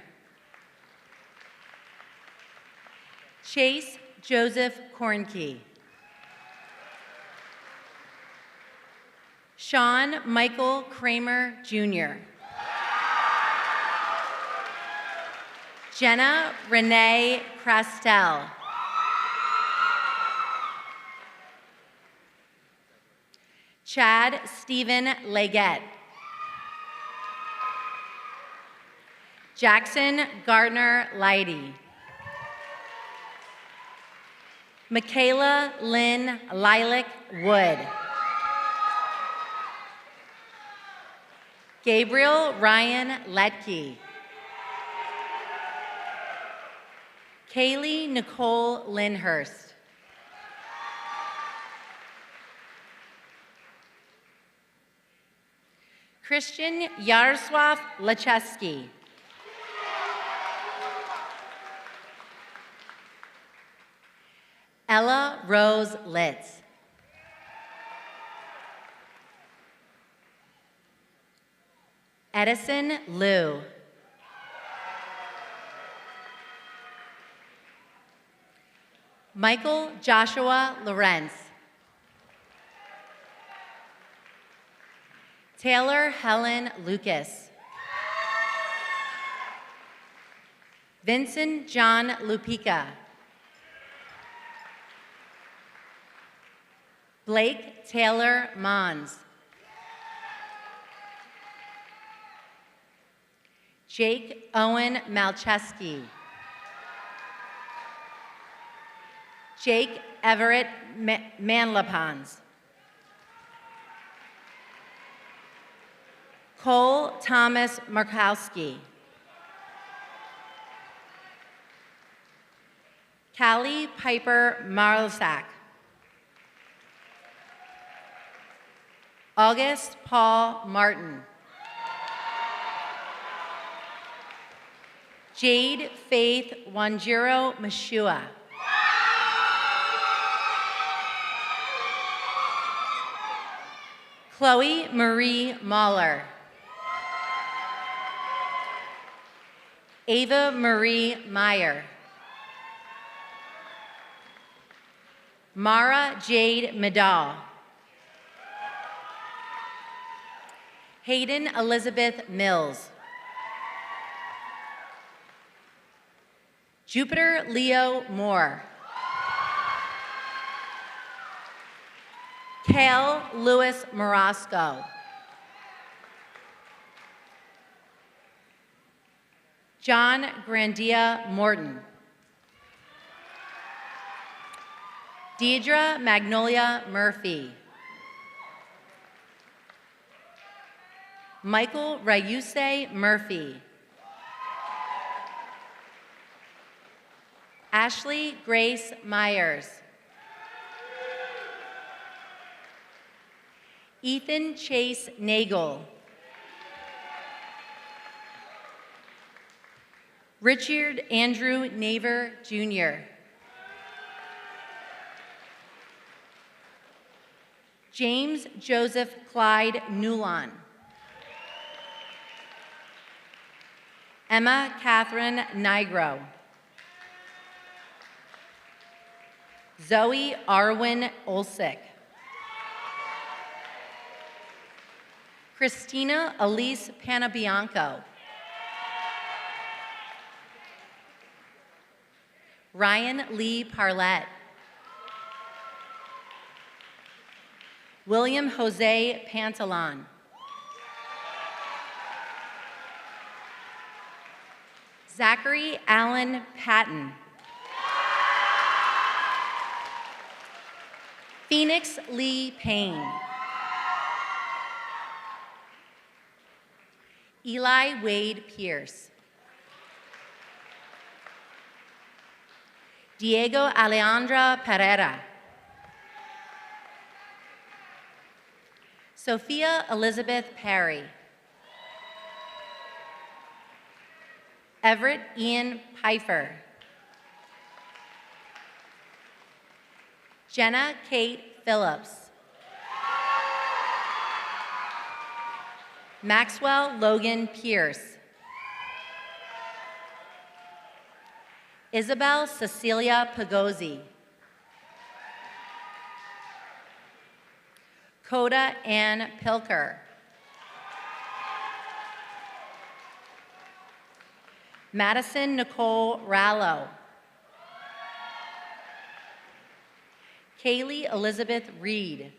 Chase Joseph Kornke. Sean Michael Kramer Jr. Jenna Renee Crastel. Chad Stephen Leggett. Jackson Gardner Leidy. Michaela Lynn Lilac Wood. Gabriel Ryan Letke. Kaylee Nicole Lindhurst. Christian Yaroslav Lacheski. Ella Rose Litz. Edison Liu. Michael Joshua Lorenz. Taylor Helen Lucas. Vincent John Lupica. Blake Taylor Mons. Jake Owen Malcheski. Jake Everett Manlapons. Cole Thomas Markowski. Callie Piper Marlsack. August Paul Martin. Jade Faith Wanjiro Mashua. Chloe Marie Mahler. Ava Marie Meyer. Mara Jade Medall. Hayden Elizabeth Mills. Jupiter Leo Moore. Kale Lewis Morosco. John Grandia Morton. Deidre Magnolia Murphy. Michael Rayuse Murphy. Ashley Grace Myers. Ethan Chase Nagel. Richard Andrew Naver, Jr. James Joseph Clyde Newlon. Emma Catherine Nigro. Zoe Arwin Olsick. Christina Elise Panabianco. Ryan Lee Parlett. William Jose Pantalon. Zachary Allen Patton. Phoenix Lee Payne. Eli Wade Pierce. Diego Alejandra Pereira. Sophia Elizabeth Perry. Everett Ian Pfeiffer. Jenna Kate Phillips. Maxwell Logan Pierce. Isabel Cecilia Pagozzi. Coda Ann Pilker. Madison Nicole Rallo. Kaylee Elizabeth Reed.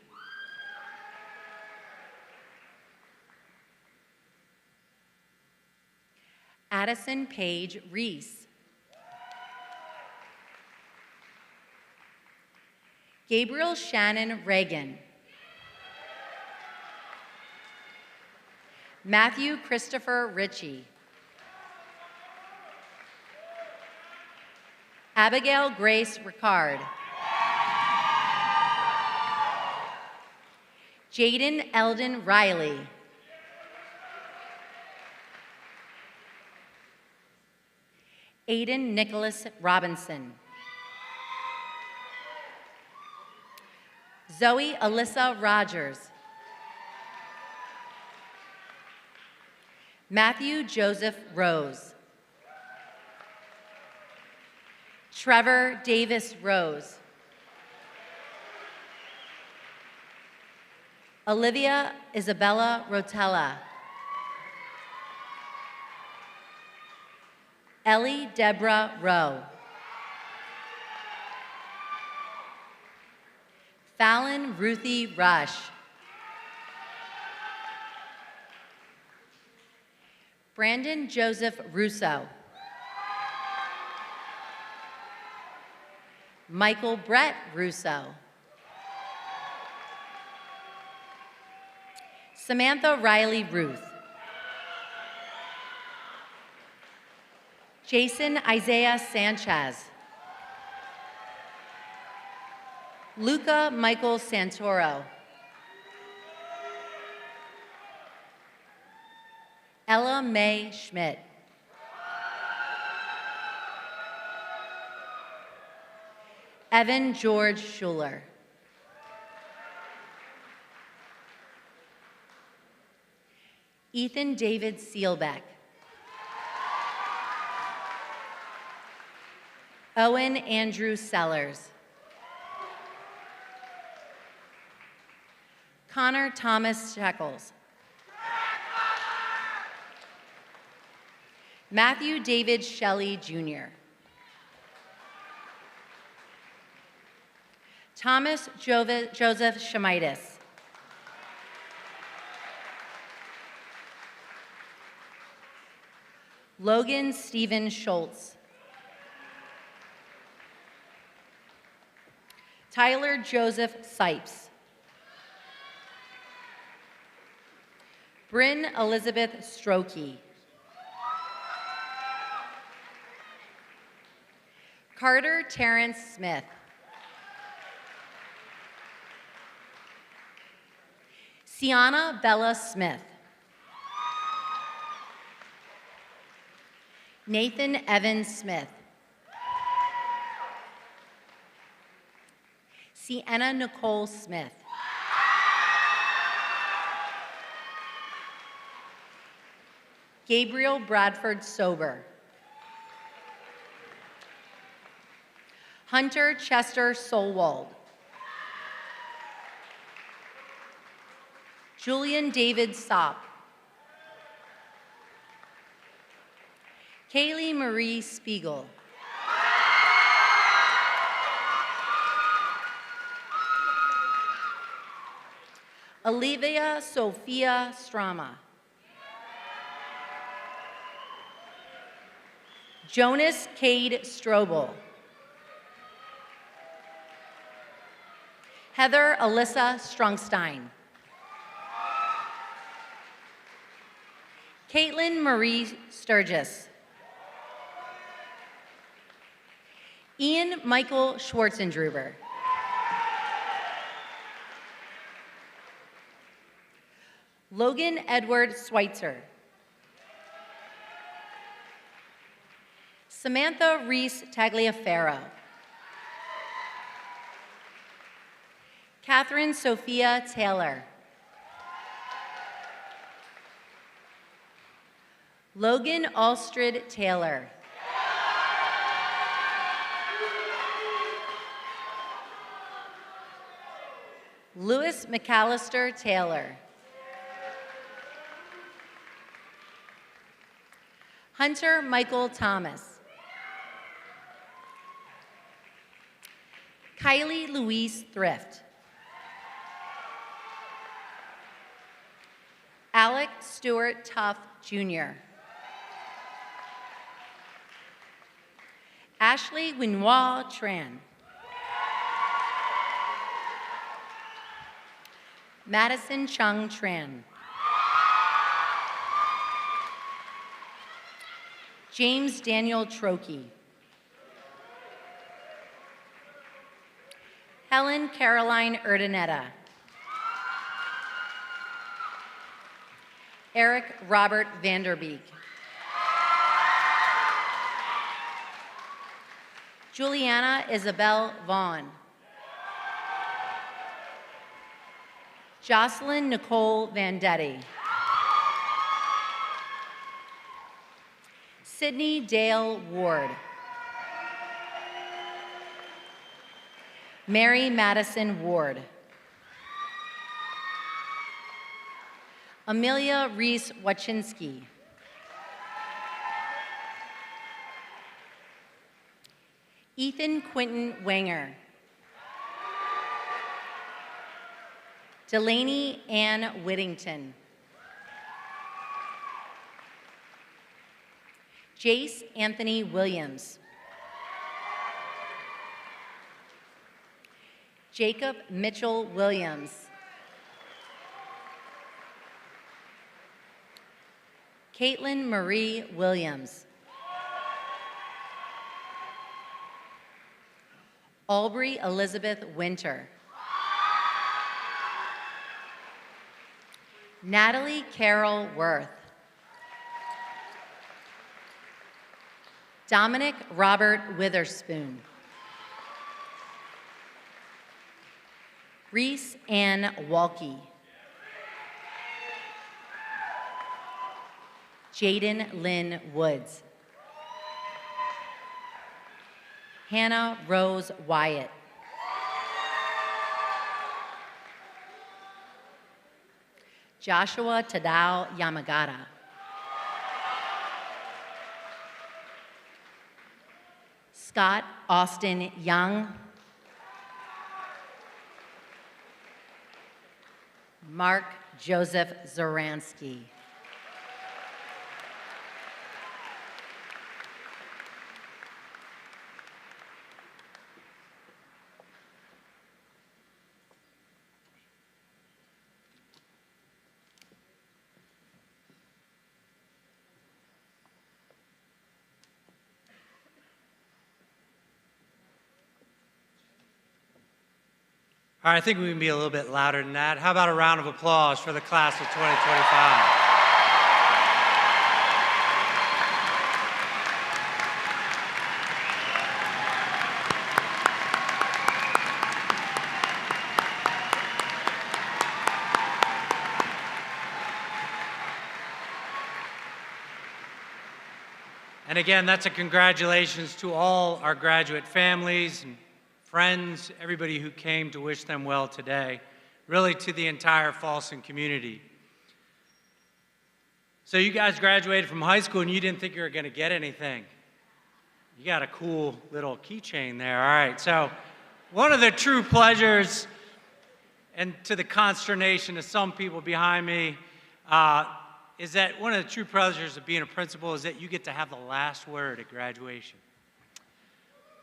Addison Paige Reese. Gabriel Shannon Reagan. Matthew Christopher Ritchie. Abigail Grace Ricard. Jaden Eldon Riley. Aiden Nicholas Robinson. Zoe Alyssa Rogers. Matthew Joseph Rose. Trevor Davis Rose. Olivia Isabella Rotella. Ellie Deborah Rowe. Fallon Ruthie Rush. Brandon Joseph Russo. Michael Brett Russo. Samantha Riley Ruth. Jason Isaiah Sanchez. Luca Michael Santoro. Ella Mae Schmidt. Evan George Schuler. Ethan David Seelbeck. Owen Andrew Sellers. Connor Thomas Shekels. Matthew David Shelley, Jr. Thomas Joseph Shemitis. Logan Stephen Schultz. Tyler Joseph Sipes. Bryn Elizabeth Strokey. Carter Terrence Smith. Sienna Bella Smith. Nathan Evan Smith. Sienna Nicole Smith. Gabriel Bradford Sober. Hunter Chester Solwald. Julian David Sopp. Kaylee Marie Spiegel. Olivia Sophia Strama. Jonas Cade Strobel. Heather Alyssa Strungstein. Caitlin Marie Sturgis. Ian Michael Schwarzendruber. Logan Edward Schweitzer. Samantha Reese Tagliaferro. Catherine Sophia Taylor. Logan Alstrid Taylor. Lewis McAllister Taylor. Hunter Michael Thomas. Kylie Louise Thrift. Alec Stewart Tuff, Jr. Ashley Winois Tran. Madison Chung Tran. James Daniel Trokey. Helen Caroline Urdaneta. Eric Robert Vanderbeek. Juliana Isabel Vaughn. Jocelyn Nicole Vandetti. Sydney Dale Ward. Mary Madison Ward. Amelia Reese Wachinski. Ethan Quinton Wanger. Delaney Ann Whittington. Jace Anthony Williams. Jacob Mitchell Williams. Caitlin Marie Williams. Aubrey Elizabeth Winter. Natalie Carol Worth. Dominic Robert Witherspoon. Reese Ann Walke. Jaden Lynn Woods. Hannah Rose Wyatt. Joshua Tadao Yamagata. Scott Austin Young. Mark Joseph Zoransky. All right, I think we can be a little bit louder than that. How about a round of applause for the class of 2025? And again, that's a congratulations to all our graduate families and friends, everybody who came to wish them well today, really to the entire Fallston community. So you guys graduated from high school and you didn't think you were going to get anything. You got a cool little keychain there. All right, so one of the true pleasures, and to the consternation of some people behind me, is that one of the true pleasures of being a principal is that you get to have the last word at graduation.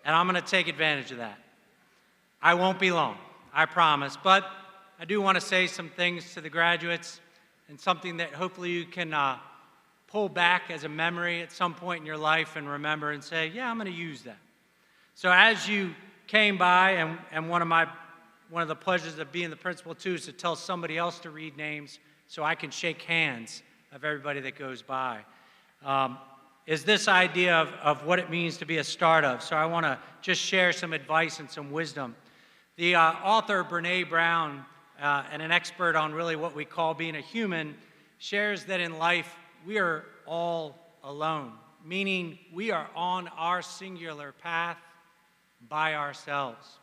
And I'm going to take advantage of that. I won't be long, I promise, but I do want to say some things to the graduates and something that hopefully you can pull back as a memory at some point in your life and remember and say, yeah, I'm going to use that. So as you came by, and one of the pleasures of being the principal too is to tell somebody else to read names so I can shake hands of everybody that goes by, is this idea of what it means to be a startup. So I want to just share some advice and some wisdom. The author, Brene Brown, and an expert on really what we call being a human, shares that in life we are all alone, meaning we are on our singular path by ourselves.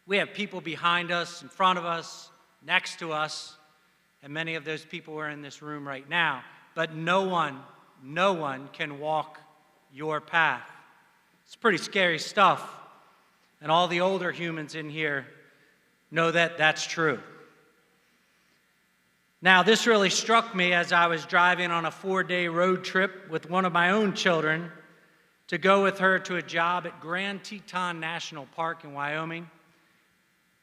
We have people behind us, in front of us, next to us, and many of those people are in this room right now, but no one can walk your path. It's pretty scary stuff. And all the older humans in here know that that's true. Now, this really struck me as I was driving on a 4-day road trip with one of my own children to go with her to a job at Grand Teton National Park in Wyoming.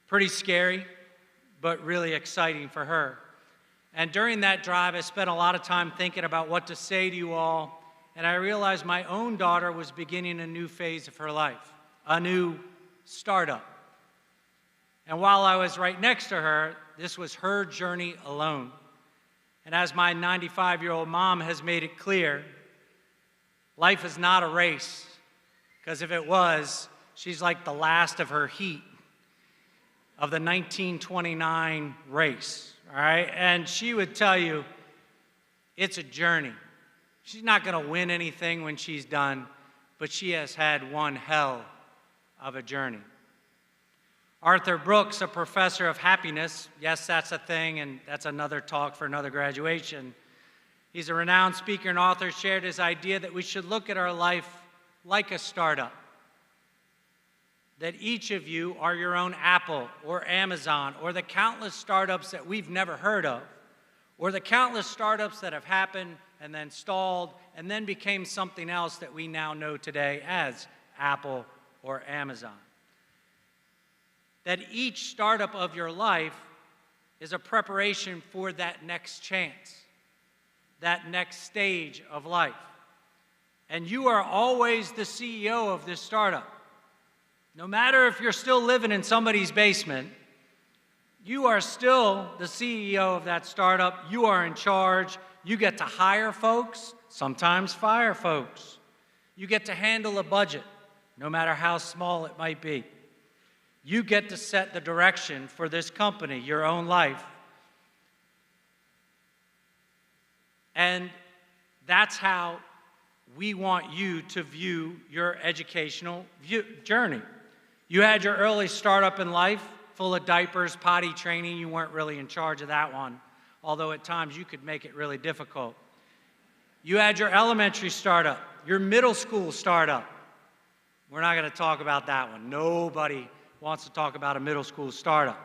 Pretty scary, but really exciting for her. And during that drive, I spent a lot of time thinking about what to say to you all, and I realized my own daughter was beginning a new phase of her life, a new startup. And while I was right next to her, this was her journey alone. And as my 95-year-old mom has made it clear, life is not a race, because if it was, she's like the last of her heat of the 1929 race. All right, and she would tell you it's a journey. She's not going to win anything when she's done, but she has had one hell of a journey. Arthur Brooks, a professor of happiness, yes, that's a thing, and that's another talk for another graduation. He's a renowned speaker and author, shared his idea that we should look at our life like a startup. That each of you are your own Apple or Amazon or the countless startups that we've never heard of, or the countless startups that have happened and then stalled and then became something else that we now know today as Apple or Amazon. That each startup of your life is a preparation for that next chance, that next stage of life. And you are always the CEO of this startup. No matter if you're still living in somebody's basement, you are still the CEO of that startup. You are in charge. You get to hire folks, sometimes fire folks. You get to handle a budget, no matter how small it might be. You get to set the direction for this company, your own life. And that's how we want you to view your educational journey. You had your early startup in life, full of diapers, potty training. You weren't really in charge of that one, although at times you could make it really difficult. You had your elementary startup, your middle school startup. We're not going to talk about that one. Nobody wants to talk about a middle school startup.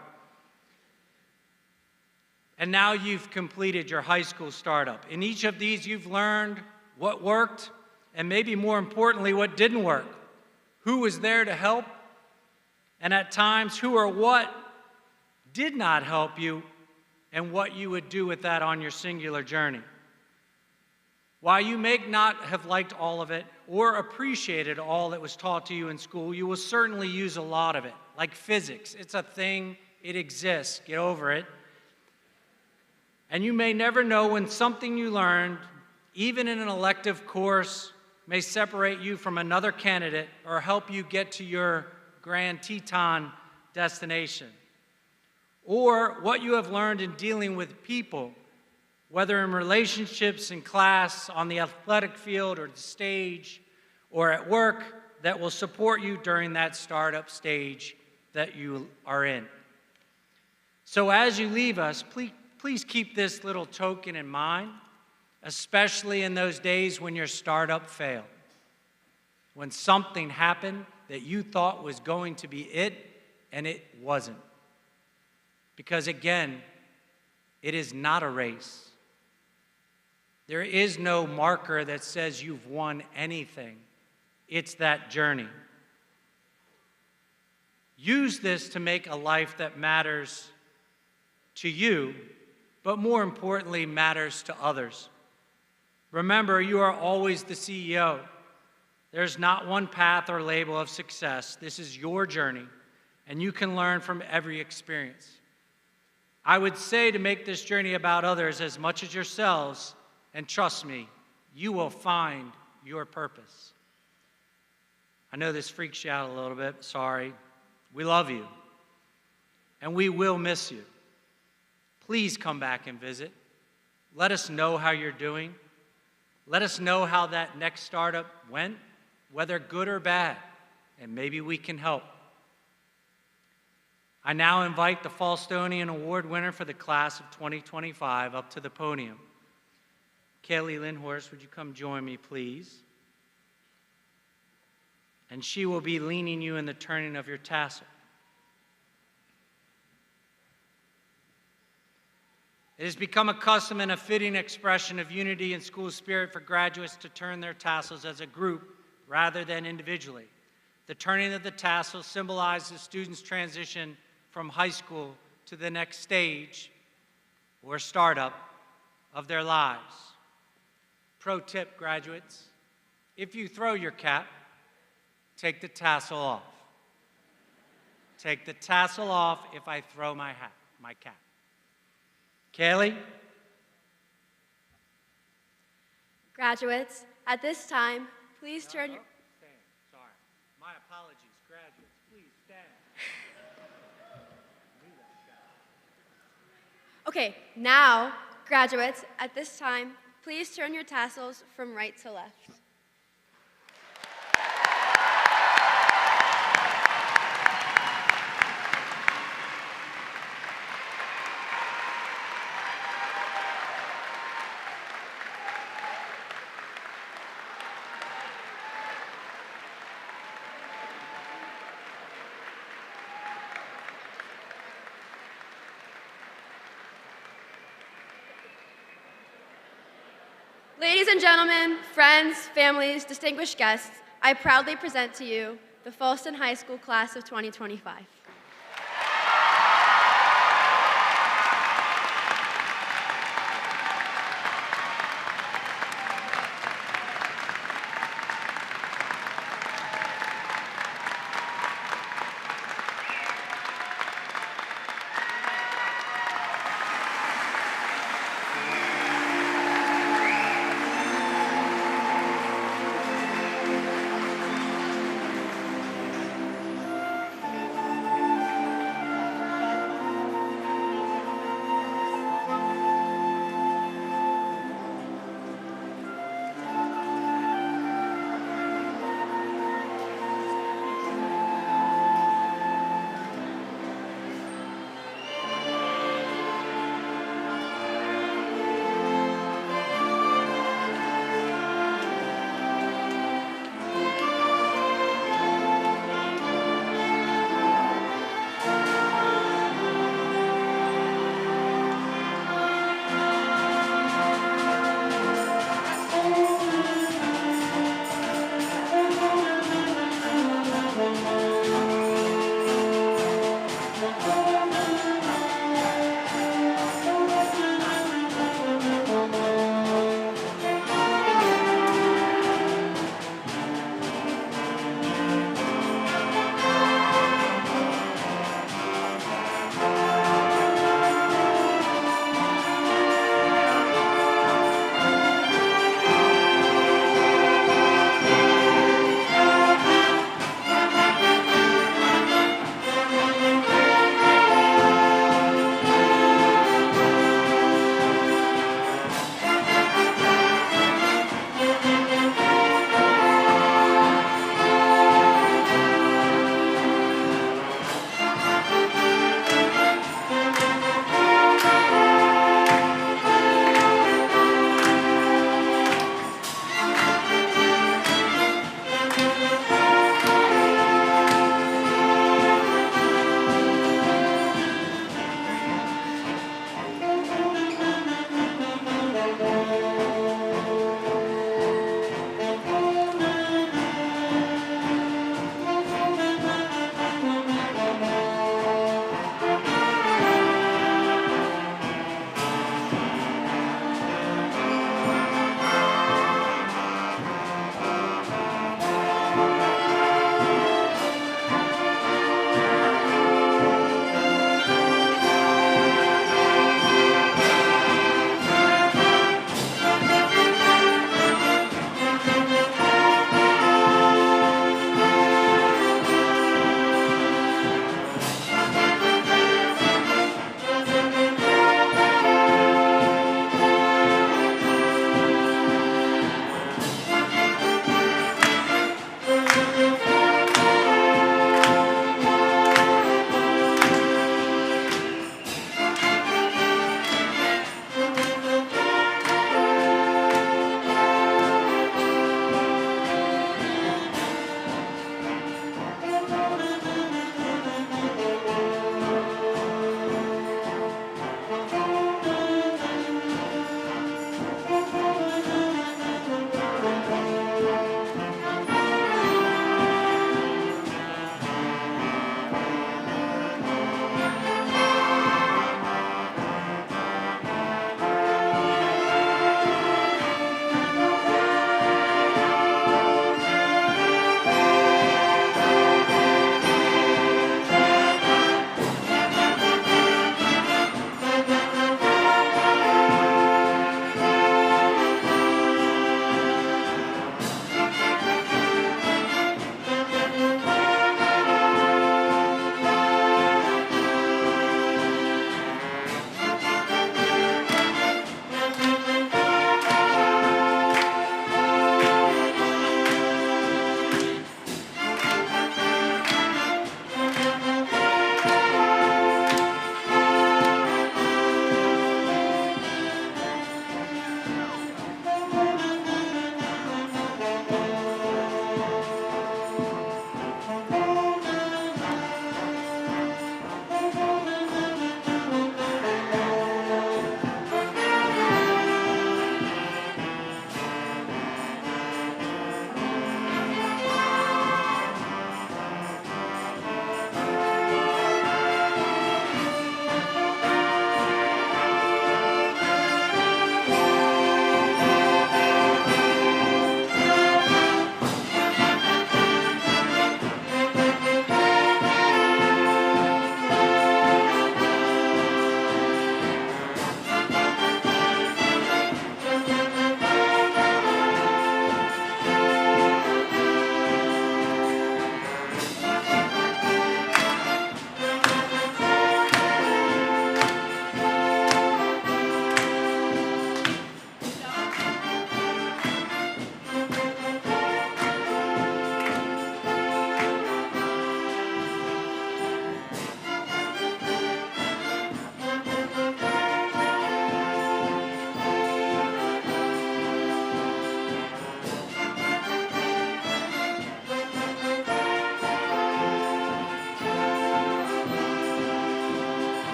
And now you've completed your high school startup. In each of these, you've learned what worked, and maybe more importantly, what didn't work. Who was there to help, and at times, who or what did not help you, and what you would do with that on your singular journey. While you may not have liked all of it or appreciated all that was taught to you in school, you will certainly use a lot of it, like physics. It's a thing, it exists, get over it. And you may never know when something you learned, even in an elective course, may separate you from another candidate or help you get to your Grand Teton destination. Or what you have learned in dealing with people, whether in relationships, in class, on the athletic field, or the stage, or at work, that will support you during that startup stage that you are in. So as you leave us, please keep this little token in mind, especially in those days when your startup failed, when something happened that you thought was going to be it, and it wasn't. Because again, it is not a race. There is no marker that says you've won anything. It's that journey. Use this to make a life that matters to you, but more importantly, matters to others. Remember, you are always the CEO. There's not one path or label of success. This is your journey, and you can learn from every experience. I would say to make this journey about others as much as yourselves, and trust me, you will find your purpose. I know this freaks you out a little bit, sorry. We love you, and we will miss you. Please come back and visit. Let us know how you're doing. Let us know how that next startup went, whether good or bad, and maybe we can help. I now invite the Fallstonian Award winner for the class of 2025 up to the podium. Kaylee Lindhorst, would you come join me, please? And she will be leading you in the turning of your tassel. It has become a custom and a fitting expression of unity and school spirit for graduates to turn their tassels as a group rather than individually. The turning of the tassel symbolizes students' transition from high school to the next stage or startup of their lives. Pro tip, graduates, if you throw your cap, take the tassel off. Take the tassel off if I throw my cap. Kaylee? Graduates, at this time, please turn your... Stand. Sorry. My apologies. Graduates, please stand. Okay, now, graduates, at this time, please turn your tassels from right to left. Ladies and gentlemen, friends, families, distinguished guests, I proudly present to you the Fallston High School class of 2025.